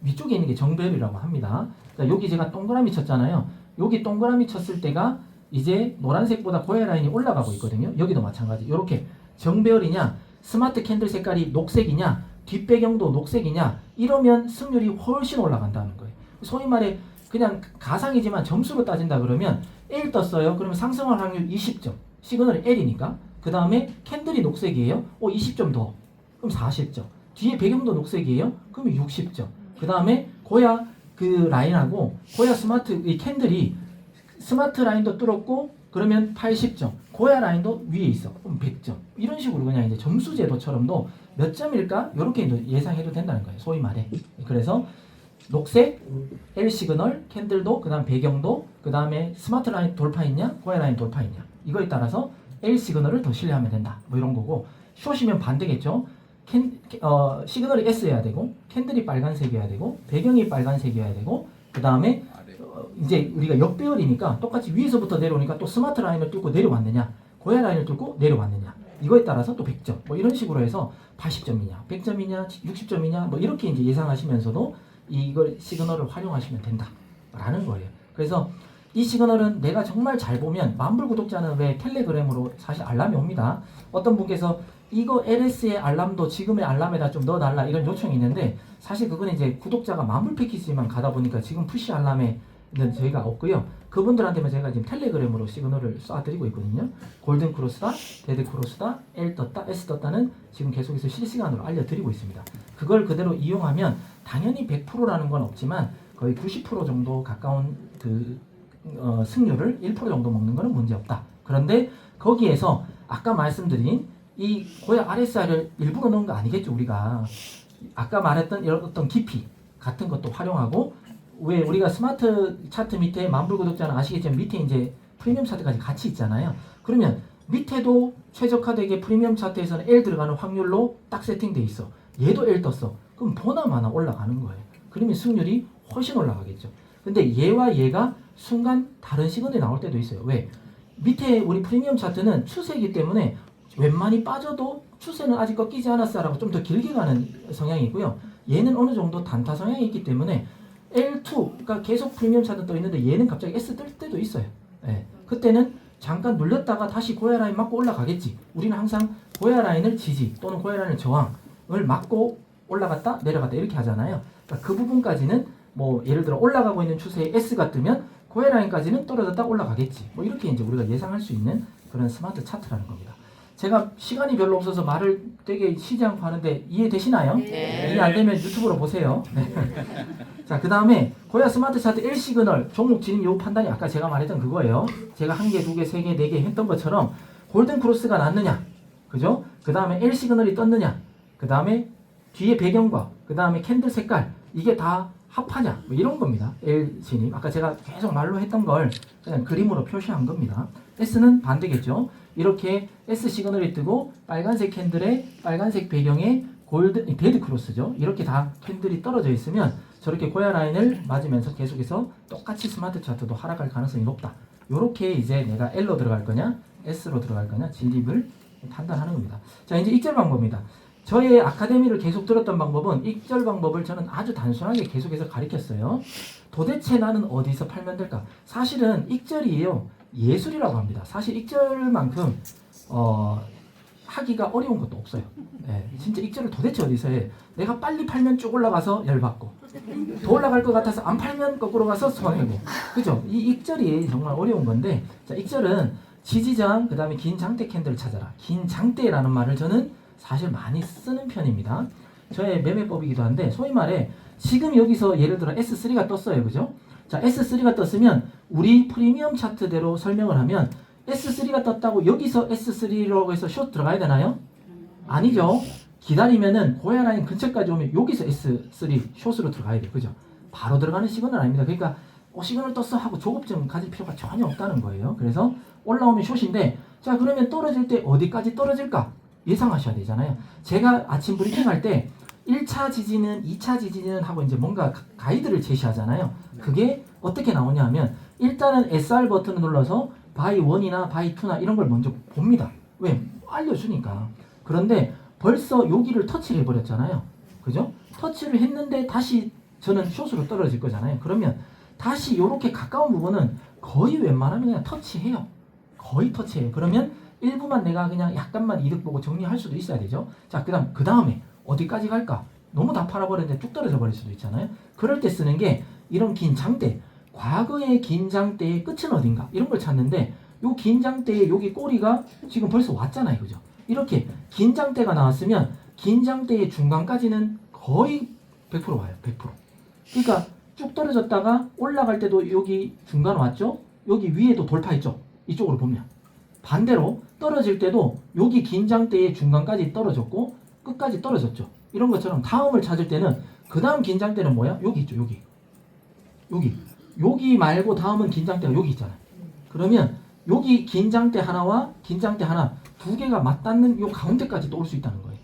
위쪽에 있는 게 정배열이라고 합니다. 자, 여기 제가 동그라미 쳤잖아요. 여기 동그라미 쳤을 때가 이제 노란색보다 고야 라인이 올라가고 있거든요. 여기도 마찬가지. 이렇게 정배열이냐, 스마트 캔들 색깔이 녹색이냐, 뒷배경도 녹색이냐, 이러면 승률이 훨씬 올라간다는 거예요. 소위 말해 그냥 가상이지만 점수로 따진다 그러면 L 떴어요. 그러면 상승할 확률 20점. 시그널이 L이니까. 그 다음에 캔들이 녹색이에요. 20점 더. 그럼 40점. 뒤에 배경도 녹색이에요. 그러면 60점. 그 다음에 고야 그 라인하고 고야 스마트 이 캔들이 스마트 라인도 뚫었고 그러면 80점, 고야 라인도 위에 있어. 그럼 100점. 이런 식으로 그냥 이제 점수 제도처럼도 몇 점일까? 이렇게 이제 예상해도 된다는 거예요. 소위 말해. 그래서 녹색, L 시그널, 캔들도, 그 다음 배경도, 그 다음에 스마트 라인 돌파했냐, 고야 라인 돌파했냐. 이거에 따라서 L 시그널을 더 신뢰하면 된다. 뭐 이런 거고, 숏이면 반대겠죠. 시그널이 S여야 되고, 캔들이 빨간색이어야 되고, 배경이 빨간색이어야 되고, 그 다음에 아래. 이제 우리가 역배열이니까 똑같이 위에서부터 내려오니까 또 스마트 라인을 뚫고 내려왔느냐, 고야 라인을 뚫고 내려왔느냐. 이거에 따라서 또 100점. 뭐 이런 식으로 해서 80점이냐, 100점이냐, 60점이냐, 뭐 이렇게 이제 예상하시면서도 이걸 시그널을 활용하시면 된다라는 거예요. 그래서 이 시그널은 내가 정말 잘 보면 만불 구독자는 왜 텔레그램으로 사실 알람이 옵니다. 어떤 분께서 이거 LS의 알람도 지금의 알람에다 좀 넣어달라 이런 요청이 있는데 사실 그거는 이제 구독자가 만불 패키지만 가다 보니까 지금 푸시 알람에는 저희가 없고요. 그분들한테만 제가 지금 텔레그램으로 시그널을 쏴드리고 있거든요. 골든 크로스다, 데드 크로스다, L 떴다, S 떴다는 지금 계속해서 실시간으로 알려드리고 있습니다. 그걸 그대로 이용하면 당연히 100%라는 건 없지만 거의 90% 정도 가까운 그 승률을 1% 정도 먹는 거는 문제없다. 그런데 거기에서 아까 말씀드린 이 고야 RSI를 일부러 넣은 거 아니겠죠 우리가. 아까 말했던 이런 어떤 깊이 같은 것도 활용하고 왜 우리가 스마트 차트 밑에 만불 구독자는 아시겠지만 밑에 이제 프리미엄 차트까지 같이 있잖아요. 그러면 밑에도 최적화되게 프리미엄 차트에서는 L 들어가는 확률로 딱 세팅돼 있어. 얘도 L 떴어. 그럼 보나마나 올라가는 거예요. 그러면 승률이 훨씬 올라가겠죠. 근데 얘와 얘가 순간 다른 시그널이 나올 때도 있어요. 왜? 밑에 우리 프리미엄 차트는 추세이기 때문에 웬만히 빠져도 추세는 아직 꺾이지 않았어라고 좀 더 길게 가는 성향이고요. 얘는 어느 정도 단타 성향이 있기 때문에 L2, 그러니까 계속 프리미엄 차트 떠 있는데 얘는 갑자기 S 뜰 때도 있어요. 예. 그때는 잠깐 눌렸다가 다시 고야 라인 맞고 올라가겠지. 우리는 항상 고야 라인을 지지 또는 고야 라인을 저항을 맞고 올라갔다 내려갔다 이렇게 하잖아요. 그러니까 그 부분까지는 뭐 예를 들어 올라가고 있는 추세에 S가 뜨면 고야 라인까지는 떨어졌다 올라가겠지. 뭐 이렇게 이제 우리가 예상할 수 있는 그런 스마트 차트라는 겁니다. 제가 시간이 별로 없어서 말을 되게 쉬지 않고 하는데 이해되시나요? 네. 이해 안 되면 유튜브로 보세요. 네. 자, 그 다음에 고야 스마트 차트 1 시그널 종목 진입 요 판단이 아까 제가 말했던 그거예요. 제가 1개, 2개, 3개, 4개 했던 것처럼 골든 크로스가 났느냐, 그죠? 그 다음에 L 시그널이 떴느냐, 그 다음에 뒤에 배경과 그 다음에 캔들 색깔 이게 다 합하냐, 뭐 이런 겁니다. L 진입 아까 제가 계속 말로 했던 걸 그냥 그림으로 표시한 겁니다. S는 반대겠죠. 이렇게 S 시그널이 뜨고 빨간색 캔들에 빨간색 배경에 골든 데드 크로스죠. 이렇게 다 캔들이 떨어져 있으면 저렇게 고야 라인을 맞으면서 계속해서 똑같이 스마트 차트도 하락할 가능성이 높다. 요렇게 이제 내가 L로 들어갈 거냐 S로 들어갈 거냐 진입을 판단하는 겁니다. 자, 이제 익절 방법입니다. 저의 아카데미를 계속 들었던 방법은 익절 방법을 저는 아주 단순하게 계속해서 가르쳤어요. 도대체 나는 어디서 팔면 될까? 사실은 익절이에요. 예술이라고 합니다. 사실 익절만큼 하기가 어려운 것도 없어요. 네, 진짜 익절을 도대체 어디서 해? 내가 빨리 팔면 쭉 올라가서 열받고 더 올라갈 것 같아서 안 팔면 거꾸로 가서 손해고, 그죠? 이 익절이 정말 어려운 건데, 자, 익절은 지지저항 그 다음에 긴 장대 캔들을 찾아라. 긴 장대라는 말을 저는 사실 많이 쓰는 편입니다. 저의 매매법이기도 한데 소위 말해 지금 여기서 예를 들어 S3가 떴어요, 그죠? 자, S3가 떴으면 우리 프리미엄 차트대로 설명을 하면 S3가 떴다고 여기서 S3라고 해서 숏 들어가야 되나요? 아니죠. 기다리면은 고야 라인 근처까지 오면 여기서 S3 숏으로 들어가야 돼요. 그죠? 바로 들어가는 시그널 아닙니다. 그러니까 시그널 떴어 하고 조급증 가질 필요가 전혀 없다는 거예요. 그래서 올라오면 숏인데, 자, 그러면 떨어질 때 어디까지 떨어질까? 예상하셔야 되잖아요. 제가 아침 브리핑 할 때 1차 지지는 2차 지지는 하고 이제 뭔가 가이드를 제시하잖아요. 그게 어떻게 나오냐 하면 일단은 SR 버튼을 눌러서 바이 1이나 바이 2나 이런 걸 먼저 봅니다. 왜? 알려주니까. 그런데 벌써 여기를 터치를 해버렸잖아요. 그죠? 터치를 했는데 다시 저는 숏으로 떨어질 거잖아요. 그러면 다시 이렇게 가까운 부분은 거의 웬만하면 그냥 터치해요. 거의 터치해요. 그러면 일부만 내가 그냥 약간만 이득 보고 정리할 수도 있어야 되죠. 자, 그 다음에 어디까지 갈까? 너무 다 팔아버렸는데 뚝 떨어져 버릴 수도 있잖아요. 그럴 때 쓰는 게 이런 긴 장대, 과거의 긴 장대의 끝은 어딘가 이런 걸 찾는데, 요 긴 장대의 여기 꼬리가 지금 벌써 왔잖아요, 그죠? 이렇게 긴 장대가 나왔으면 긴 장대의 중간까지는 거의 100% 와요, 100%. 그러니까 쭉 떨어졌다가 올라갈 때도 여기 중간 왔죠? 여기 위에도 돌파했죠? 이쪽으로 보면. 반대로 떨어질 때도 여기 긴장대의 중간까지 떨어졌고 끝까지 떨어졌죠. 이런 것처럼 다음을 찾을 때는 그 다음 긴장대는 뭐야? 여기 있죠. 여기 말고 다음은 긴장대가 여기 있잖아요. 그러면 여기 긴장대 하나와 긴장대 하나 두 개가 맞닿는 요 가운데까지 또 올 수 있다는 거예요.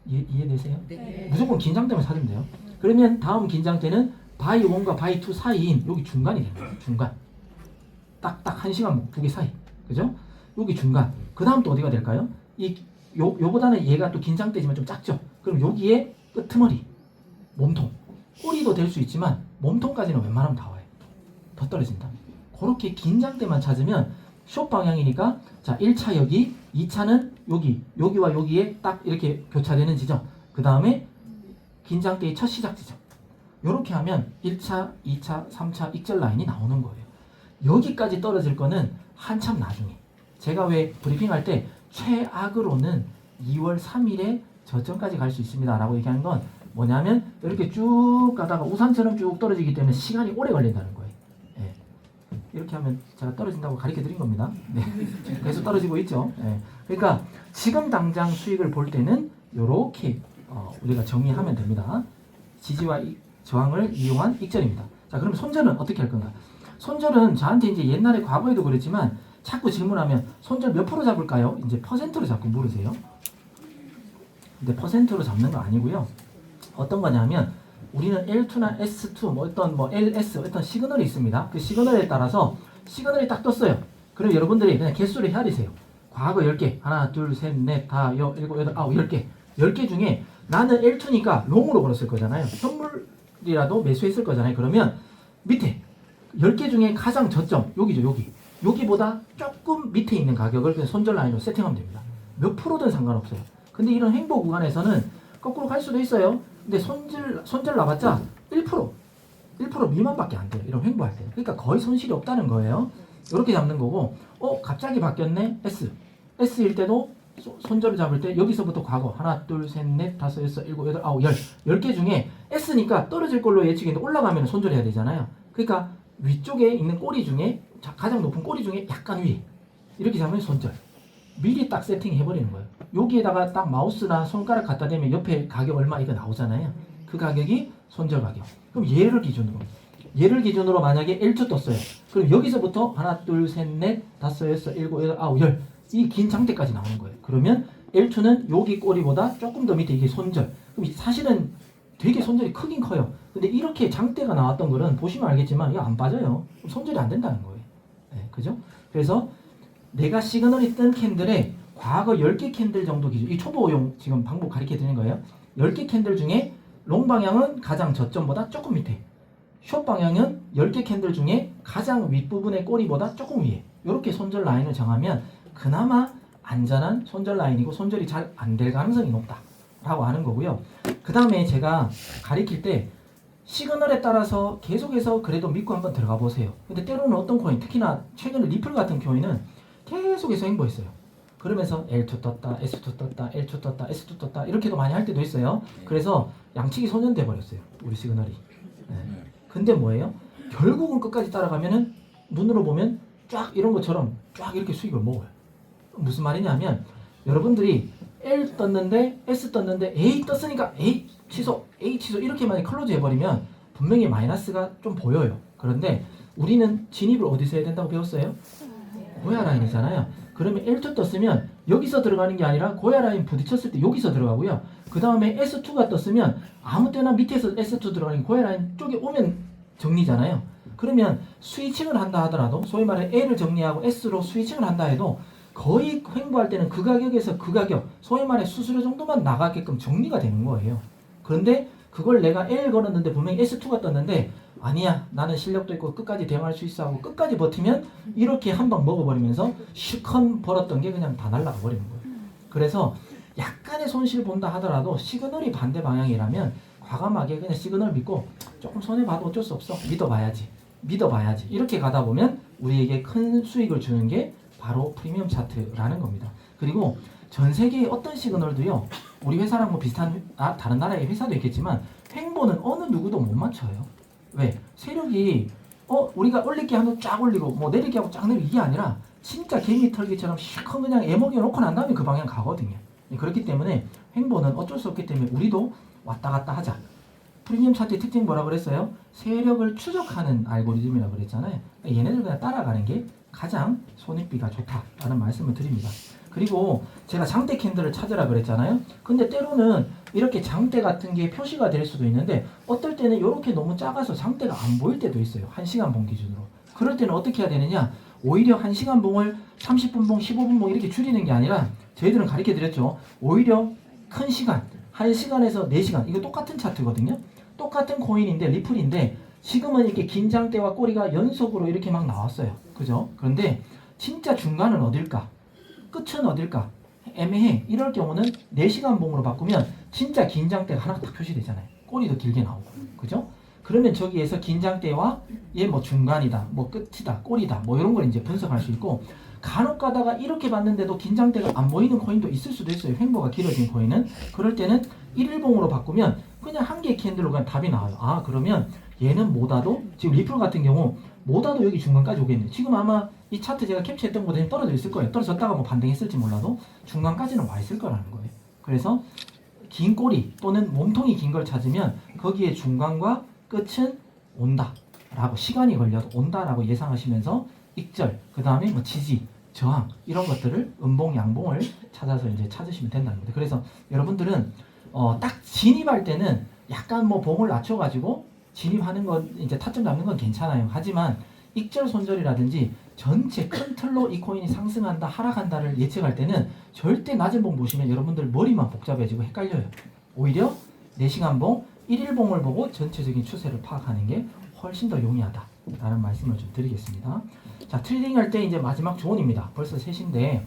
이해되세요? 네. 무조건 긴장대만 찾으면 돼요. 그러면 다음 긴장대는 바이 1과 바이 2 사이인 여기 중간이 됩니다. 중간. 딱 1시간 두 개 사이. 그죠? 여기 중간. 그 다음 또 어디가 될까요? 요보다는 얘가 또 긴장대지만 좀 작죠? 그럼 여기에 끄트머리, 몸통. 꼬리도 될 수 있지만 몸통까지는 웬만하면 다 와요. 더 떨어진다. 그렇게 긴장대만 찾으면 숏 방향이니까 자 1차 여기, 2차는 여기와 여기에 딱 이렇게 교차되는 지점. 그 다음에 긴장대의 첫 시작 지점. 이렇게 하면 1차, 2차, 3차 익절 라인이 나오는 거예요. 여기까지 떨어질 거는 한참 나중에. 제가 왜 브리핑할 때 최악으로는 2월 3일에 저점까지 갈 수 있습니다 라고 얘기하는 건 뭐냐면 이렇게 쭉 가다가 우산처럼 쭉 떨어지기 때문에 시간이 오래 걸린다는 거예요. 예. 이렇게 하면 제가 떨어진다고 가르쳐 드린 겁니다. 네. 계속 떨어지고 있죠. 예. 그러니까 지금 당장 수익을 볼 때는 이렇게 우리가 정리하면 됩니다. 지지와 저항을 이용한 익절입니다. 자, 그럼 손절은 어떻게 할 건가? 손절은 저한테 이제 옛날에 과거에도 그랬지만 자꾸 질문하면 손절 몇 프로 잡을까요? 이제 퍼센트로 자꾸 물으세요. 근데 퍼센트로 잡는 거 아니고요. 어떤 거냐면 우리는 L2나 S2 어떤 LS 어떤 시그널이 있습니다. 그 시그널에 따라서 시그널이 딱 떴어요. 그럼 여러분들이 그냥 개수를 헤아리세요. 과거 10개 하나 둘 셋 넷 다 여 일곱 여덟 아홉 10개 10개 중에 나는 L2니까 롱으로 걸었을 거잖아요. 선물이라도 매수했을 거잖아요. 그러면 밑에 10개 중에 가장 저점 여기죠. 여기보다 조금 밑에 있는 가격을 그냥 손절 라인으로 세팅하면 됩니다. 몇 프로든 상관없어요. 근데 이런 횡보 구간에서는 거꾸로 갈 수도 있어요. 근데 손절 나봤자 1% 미만밖에 안 돼요. 이런 횡보할 때. 그러니까 거의 손실이 없다는 거예요. 이렇게 잡는 거고, 갑자기 바뀌었네. S일 때도 손절을 잡을 때 여기서부터 과거 하나, 둘, 셋, 넷, 다섯, 여섯, 일곱, 여덟, 아홉, 10개 중에 S니까 떨어질 걸로 예측했는데 올라가면 손절해야 되잖아요. 그러니까 위쪽에 있는 꼬리 중에 가장 높은 꼬리 중에 약간 위에 이렇게 잡으면 손절. 미리 딱 세팅해버리는 거예요. 여기에다가 딱 마우스나 손가락 갖다 대면 옆에 가격 얼마 이거 나오잖아요. 그 가격이 손절 가격. 그럼 얘를 기준으로 만약에 L2 떴어요. 그럼 여기서부터 하나, 둘, 셋, 넷, 다섯, 여섯, 일곱, 여덟, 아홉, 열 이 긴 장대까지 나오는 거예요. 그러면 L2는 여기 꼬리보다 조금 더 밑에 이게 손절. 그럼 사실은 되게 손절이 크긴 커요. 근데 이렇게 장대가 나왔던 거는 보시면 알겠지만 이거 안 빠져요. 손절이 안 된다는 거예요. 네, 그죠? 그래서 내가 시그널이 뜬 캔들에 과거 10개 캔들 정도 기준, 이 초보용 지금 방법 가르쳐 드리는 거예요. 10개 캔들 중에 롱 방향은 가장 저점보다 조금 밑에, 숏 방향은 10개 캔들 중에 가장 윗부분의 꼬리보다 조금 위에 이렇게 손절 라인을 정하면 그나마 안전한 손절 라인이고 손절이 잘 안 될 가능성이 높다 라고 하는 거고요. 그 다음에 제가 가르칠 때 시그널에 따라서 계속해서 그래도 믿고 한번 들어가 보세요. 근데 때로는 어떤 코인, 특히나 최근에 리플 같은 코인은 계속해서 횡보했어요. 그러면서 L2 떴다, S2 떴다, L2 떴다, S2 떴다 이렇게도 많이 할 때도 있어요. 그래서 양측이 소년돼 버렸어요. 우리 시그널이. 네. 근데 뭐예요? 결국은 끝까지 따라가면은 눈으로 보면 쫙 이런 것처럼 쫙 이렇게 수익을 먹어요. 무슨 말이냐면 여러분들이 L 떴는데 S 떴는데 A 떴으니까 A 취소 이렇게 많이 클로즈 해버리면 분명히 마이너스가 좀 보여요. 그런데 우리는 진입을 어디서 해야 된다고 배웠어요? 고야 라인이잖아요. 그러면 L2 떴으면 여기서 들어가는 게 아니라 고야 라인 부딪혔을 때 여기서 들어가고요. 그 다음에 S2가 떴으면 아무 때나 밑에서 S2 들어가는 고야 라인 쪽에 오면 정리잖아요. 그러면 스위칭을 한다 하더라도 소위 말해 L을 정리하고 S로 스위칭을 한다 해도 거의 횡보할 때는 그 가격에서 그 가격 소위 말해 수수료 정도만 나가게끔 정리가 되는 거예요. 그런데 그걸 내가 L 걸었는데 분명히 S2가 떴는데 아니야 나는 실력도 있고 끝까지 대응할 수 있어 하고 끝까지 버티면 이렇게 한 방 먹어버리면서 실컷 벌었던 게 그냥 다 날아가 버리는 거예요. 그래서 약간의 손실 본다 하더라도 시그널이 반대 방향이라면 과감하게 그냥 시그널 믿고 조금 손해봐도 어쩔 수 없어 믿어봐야지 이렇게 가다 보면 우리에게 큰 수익을 주는 게 바로 프리미엄 차트라는 겁니다. 그리고 전 세계의 어떤 시그널도요 우리 회사랑 뭐 비슷한 다른 나라의 회사도 있겠지만 횡보는 어느 누구도 못 맞춰요. 왜? 세력이 우리가 올릴게 하면 쫙 올리고 뭐 내릴게 하고 쫙 내리고 이게 아니라 진짜 개미 털기처럼 실컷 그냥 애먹여 놓고 난 다음에 그 방향 가거든요. 그렇기 때문에 횡보는 어쩔 수 없기 때문에 우리도 왔다 갔다 하자. 프리미엄 차트의 특징 뭐라 그랬어요? 세력을 추적하는 알고리즘이라고 그랬잖아요. 얘네들 그냥 따라가는 게 가장 손익비가 좋다라는 말씀을 드립니다. 그리고 제가 장대 캔들을 찾으라 그랬잖아요. 근데 때로는 이렇게 장대 같은 게 표시가 될 수도 있는데 어떨 때는 이렇게 너무 작아서 장대가 안 보일 때도 있어요. 1시간 봉 기준으로. 그럴 때는 어떻게 해야 되느냐? 오히려 1시간 봉을 30분 봉, 15분 봉 이렇게 줄이는 게 아니라 저희들은 가르쳐 드렸죠. 오히려 큰 시간, 1시간에서 4시간. 이거 똑같은 차트거든요. 똑같은 코인인데 리플인데 지금은 이렇게 긴 장대와 꼬리가 연속으로 이렇게 막 나왔어요. 그죠? 그런데 진짜 중간은 어딜까? 끝은 어딜까? 애매해. 이럴 경우는 4시간 봉으로 바꾸면 진짜 긴 장대가 하나 딱 표시되잖아요. 꼬리도 길게 나오고. 그죠? 그러면 저기에서 긴 장대와 얘 뭐 중간이다, 뭐 끝이다, 꼬리다, 뭐 이런 걸 이제 분석할 수 있고 간혹 가다가 이렇게 봤는데도 긴 장대가 안 보이는 코인도 있을 수도 있어요. 횡보가 길어진 코인은. 그럴 때는 1일봉으로 바꾸면 그냥 한 개의 캔들로 그냥 답이 나와요. 아, 그러면 얘는 모다도 지금 리플 같은 경우 모다도 여기 중간까지 오겠네요. 지금 아마 이 차트 제가 캡처했던 것보다 떨어져 있을 거예요. 떨어졌다가 뭐 반등했을지 몰라도 중간까지는 와 있을 거라는 거예요. 그래서 긴 꼬리 또는 몸통이 긴 걸 찾으면 거기에 중간과 끝은 온다 라고 시간이 걸려도 온다라고 예상하시면서 익절, 그 다음에 뭐 지지, 저항 이런 것들을 음봉, 양봉을 찾아서 이제 찾으시면 된다는 겁니다. 그래서 여러분들은 딱 진입할 때는 약간 뭐 봉을 낮춰가지고 진입하는 건 이제 타점 잡는 건 괜찮아요. 하지만 익절 손절이라든지 전체 큰 틀로 이 코인이 상승한다 하락한다를 예측할 때는 절대 낮은 봉 보시면 여러분들 머리만 복잡해지고 헷갈려요. 오히려 4시간 봉, 1일 봉을 보고 전체적인 추세를 파악하는 게 훨씬 더 용이하다 라는 말씀을 좀 드리겠습니다. 자, 트레이딩 할 때 이제 마지막 조언입니다. 벌써 3시인데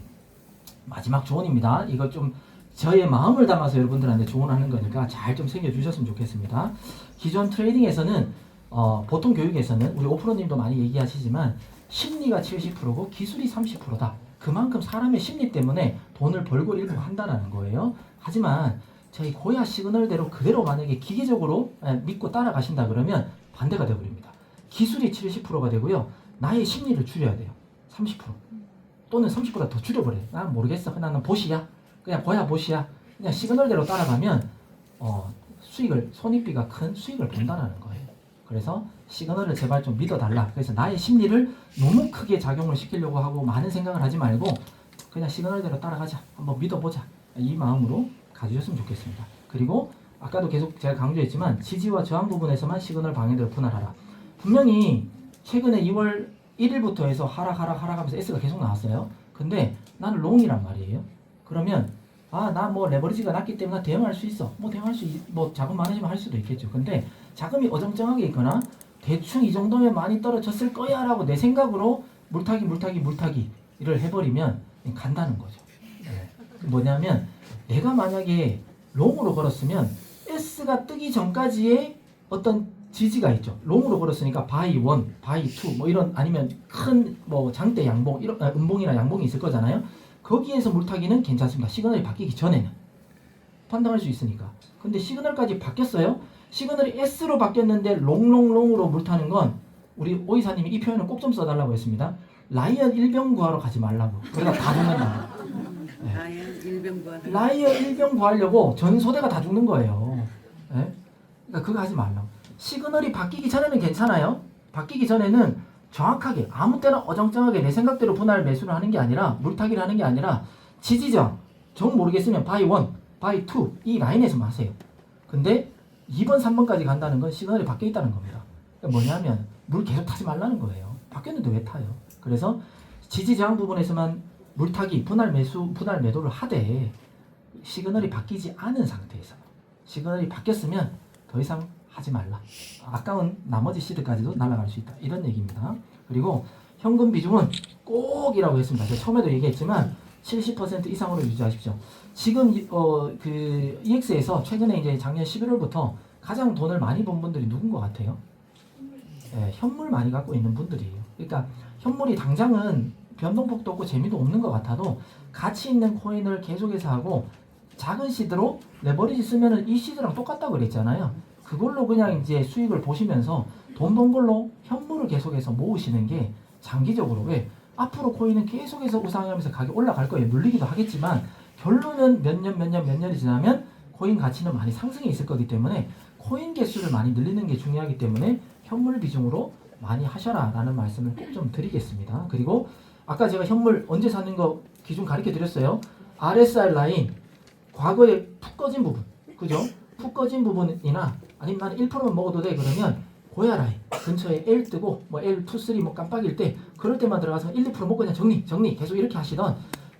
마지막 조언입니다. 이거 좀 저의 마음을 담아서 여러분들한테 조언하는 거니까 잘 좀 새겨주셨으면 좋겠습니다. 기존 트레이딩에서는 보통 교육에서는 우리 오프로님도 많이 얘기하시지만 심리가 70%고 기술이 30%다. 그만큼 사람의 심리 때문에 돈을 벌고 일부 한다는 거예요. 하지만 저희 고야 시그널대로 그대로 만약에 기계적으로 믿고 따라가신다 그러면 반대가 되어버립니다. 기술이 70%가 되고요. 나의 심리를 줄여야 돼요. 30% 또는 30보다 더 줄여버려요. 난 모르겠어. 나는 보시야. 그냥 고야 보시야. 그냥 시그널대로 따라가면 수익을 손익비가 큰 수익을 본다는 거예요. 그래서 시그널을 제발 좀 믿어달라. 그래서 나의 심리를 너무 크게 작용을 시키려고 하고 많은 생각을 하지 말고 그냥 시그널대로 따라가자. 한번 믿어보자. 이 마음으로 가주셨으면 좋겠습니다. 그리고 아까도 계속 제가 강조했지만 지지와 저항 부분에서만 시그널 방향대로 분할하라. 분명히 최근에 2월 1일부터 해서 하락하면서 S가 계속 나왔어요. 근데 나는 롱이란 말이에요. 그러면 나 뭐 레버리지가 낮기 때문에 대응할 수 있어. 뭐 자금 많으시면 할 수도 있겠죠. 근데 자금이 어정쩡하게 있거나 대충 이 정도면 많이 떨어졌을 거야 라고 내 생각으로 물타기를 해버리면 간다는 거죠. 네. 뭐냐면 내가 만약에 롱으로 걸었으면 S가 뜨기 전까지의 어떤 지지가 있죠. 롱으로 걸었으니까 바이 1, 바이 2 뭐 이런 아니면 큰 뭐 장대 양봉 이런 음봉이나 양봉이 있을 거잖아요. 거기에서 물타기는 괜찮습니다. 시그널이 바뀌기 전에는 판단할 수 있으니까. 근데 시그널까지 바뀌었어요. 시그널이 S로 바뀌었는데 롱으로 물타는 건 우리 오이사님이 이 표현을 꼭 좀 써달라고 했습니다. 라이언 일병 구하러 가지 말라고. 그러다 다 죽는다. 네. 라이언 일병 구하려고 전 소대가 다 죽는 거예요. 네? 그러니까 그거 하지 말라고. 시그널이 바뀌기 전에는 괜찮아요. 바뀌기 전에는 정확하게 아무 때나 어정쩡하게 내 생각대로 분할 매수를 하는 게 아니라 물타기를 하는 게 아니라 지지정 정 모르겠으면 바이 1, 바이 2 이 라인에서만 하세요. 근데 2번, 3번까지 간다는 건 시그널이 바뀌어 있다는 겁니다. 그러니까 뭐냐면 물 계속 타지 말라는 거예요. 바뀌었는데 왜 타요? 그래서 지지저항 부분에서만 물타기, 분할 매수, 분할 매도를 하되 시그널이 바뀌지 않은 상태에서 시그널이 바뀌었으면 더 이상 하지 말라. 아까운 나머지 시드까지도 날아갈 수 있다. 이런 얘기입니다. 그리고 현금 비중은 꼭이라고 했습니다. 제가 처음에도 얘기했지만 70% 이상으로 유지하십시오. 지금 그 EX에서 최근에 이제 작년 11월부터 가장 돈을 많이 번 분들이 누군 것 같아요? 네, 현물 많이 갖고 있는 분들이에요. 그러니까 현물이 당장은 변동폭도 없고 재미도 없는 것 같아도 가치 있는 코인을 계속해서 하고 작은 시드로 레버리지 쓰면은 이 시드랑 똑같다고 그랬잖아요. 그걸로 그냥 이제 수익을 보시면서 돈 번 걸로 현물을 계속해서 모으시는 게 장기적으로 왜 앞으로 코인은 계속해서 우상하면서 가격이 올라갈 거예요. 눌리기도 하겠지만 결론은 몇 년이 지나면 코인 가치는 많이 상승해 있을 거기 때문에 코인 개수를 많이 늘리는 게 중요하기 때문에 현물 비중으로 많이 하셔라 라는 말씀을 꼭 좀 드리겠습니다. 그리고 아까 제가 현물 언제 사는 거 기준 가르쳐 드렸어요. RSI 라인 과거에 푹 꺼진 부분 그죠? 푹 꺼진 부분이나 아니면 나는 1%만 먹어도 돼 그러면 고야 라인 근처에 L 뜨고 뭐 L2, 3 뭐 깜빡일 때 그럴 때만 들어가서 1, 2% 먹고 그냥 정리 계속 이렇게 하시던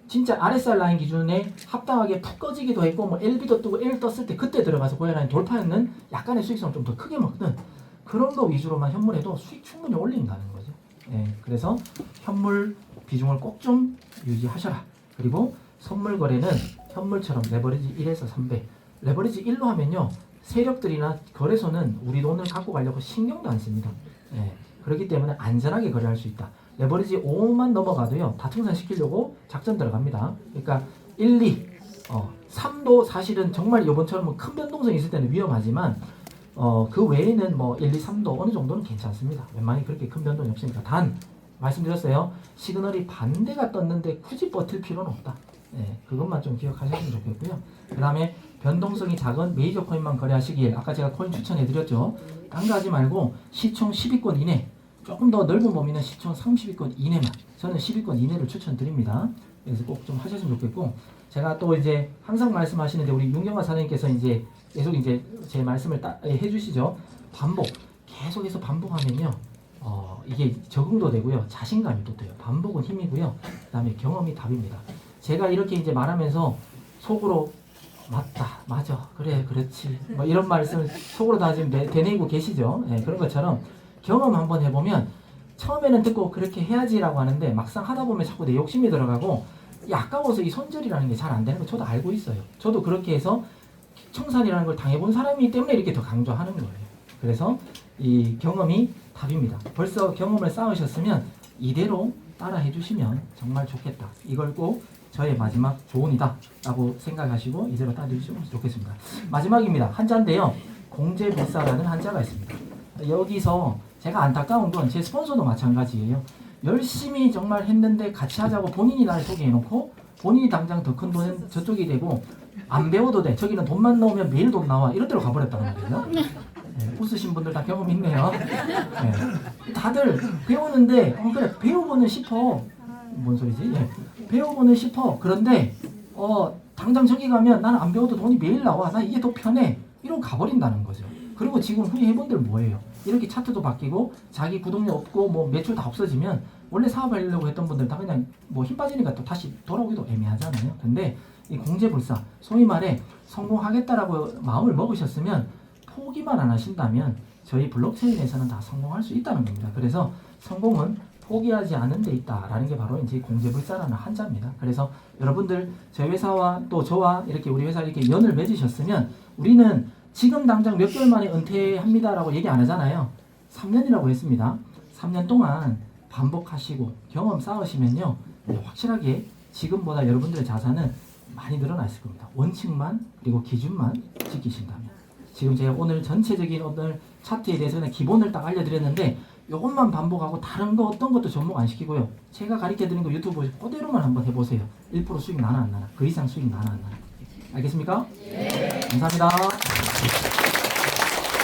진짜 RSI 라인 기준에 합당하게 푹 꺼지기도 했고 뭐 LB도 뜨고 L 떴을 때 그때 들어가서 고야 라인 돌파했는 약간의 수익성을 좀 더 크게 먹는 그런 거 위주로만 현물해도 수익 충분히 올린다는 거죠. 예, 그래서 현물 비중을 꼭 좀 유지하셔라. 그리고 선물 거래는 현물처럼 레버리지 1에서 3배 레버리지 1로 하면요 세력들이나 거래소는 우리 돈을 갖고 가려고 신경도 안 씁니다. 예, 그렇기 때문에 안전하게 거래할 수 있다. 레버리지 5만 넘어가도요 다 청산시키려고 작전 들어갑니다. 그러니까 1, 2, 3도 사실은 정말 이번처럼 큰 변동성이 있을 때는 위험하지만 그 외에는 뭐 1, 2, 3도 어느 정도는 괜찮습니다. 웬만히 그렇게 큰 변동이 없으니까. 단 말씀드렸어요. 시그널이 반대가 떴는데 굳이 버틸 필요는 없다. 예, 그것만 좀 기억하셨으면 좋겠고요. 그 다음에 변동성이 작은 메이저 코인만 거래하시길 아까 제가 코인 추천해드렸죠. 딴 거 하지 말고 시총 10위권 이내 조금 더 넓은 범위는 시총 30위권 이내만 저는 10위권 이내를 추천드립니다. 그래서 꼭 좀 하셨으면 좋겠고 제가 또 이제 항상 말씀하시는데 우리 윤경화 사장님께서 이제 계속 이제 제 말씀을 해주시죠. 반복 계속해서 반복하면요 이게 적응도 되고요 자신감이 또 돼요. 반복은 힘이고요 그 다음에 경험이 답입니다. 제가 이렇게 이제 말하면서 속으로 맞다 맞아 그래 그렇지 뭐 이런 말씀을 속으로 다 지금 되뇌이고 계시죠. 네, 그런 것처럼 경험 한번 해보면 처음에는 듣고 그렇게 해야지라고 하는데 막상 하다 보면 자꾸 내 욕심이 들어가고 아까워서 이 손절이라는 게 잘 안 되는 거 저도 알고 있어요. 저도 그렇게 해서 청산이라는 걸 당해본 사람이기 때문에 이렇게 더 강조하는 거예요. 그래서 이 경험이 답입니다. 벌써 경험을 쌓으셨으면 이대로 따라 해주시면 정말 좋겠다. 이걸 꼭 저의 마지막 조언이다 라고 생각하시고 이대로 따라 해주시면 좋겠습니다. 마지막입니다. 한자인데요. 공제불사라는 한자가 있습니다. 여기서 제가 안타까운 건 제 스폰서도 마찬가지예요. 열심히 정말 했는데 같이 하자고 본인이 나를 소개해놓고 본인이 당장 더 큰 돈은 저쪽이 되고 안 배워도 돼. 저기는 돈만 넣으면 매일 돈 나와. 이럴 때로 가버렸단 말이에요. 네, 웃으신 분들 다 경험 있네요. 네. 다들 배우는데 그래 배우고는 싶어. 뭔 소리지? 예. 배우고는 싶어. 그런데 당장 저기 가면 나는 안 배워도 돈이 매일 나와. 나 이게 더 편해. 이러고 가버린다는 거죠. 그리고 지금 후회해본들 뭐예요? 이렇게 차트도 바뀌고 자기 구독료 없고 뭐 매출 다 없어지면 원래 사업하려고 했던 분들 다 그냥 뭐 힘 빠지니까 또 다시 돌아오기도 애매하잖아요. 근데 이 공제불사 소위 말해 성공하겠다라고 마음을 먹으셨으면 포기만 안 하신다면 저희 블록체인에서는 다 성공할 수 있다는 겁니다. 그래서 성공은 포기하지 않은 데 있다라는 게 바로 이제 공제불사라는 한자입니다. 그래서 여러분들 저희 회사와 또 저와 이렇게 우리 회사 이렇게 연을 맺으셨으면 우리는 지금 당장 몇 개월 만에 은퇴합니다라고 얘기 안 하잖아요. 3년이라고 했습니다. 3년 동안 반복하시고 경험 쌓으시면요 확실하게 지금보다 여러분들의 자산은 많이 늘어나 있을 겁니다. 원칙만 그리고 기준만 지키신다면. 지금 제가 오늘 전체적인 오늘 차트에 대해서 그냥 기본을 딱 알려드렸는데 이것만 반복하고 다른 거 어떤 것도 접목 안 시키고요. 제가 가르쳐드린 거 유튜브 보시고 그대로만 한번 해보세요. 1% 수익 나나 안 나나 그 이상 수익 나나 안 나나. 알겠습니까? 네. 감사합니다.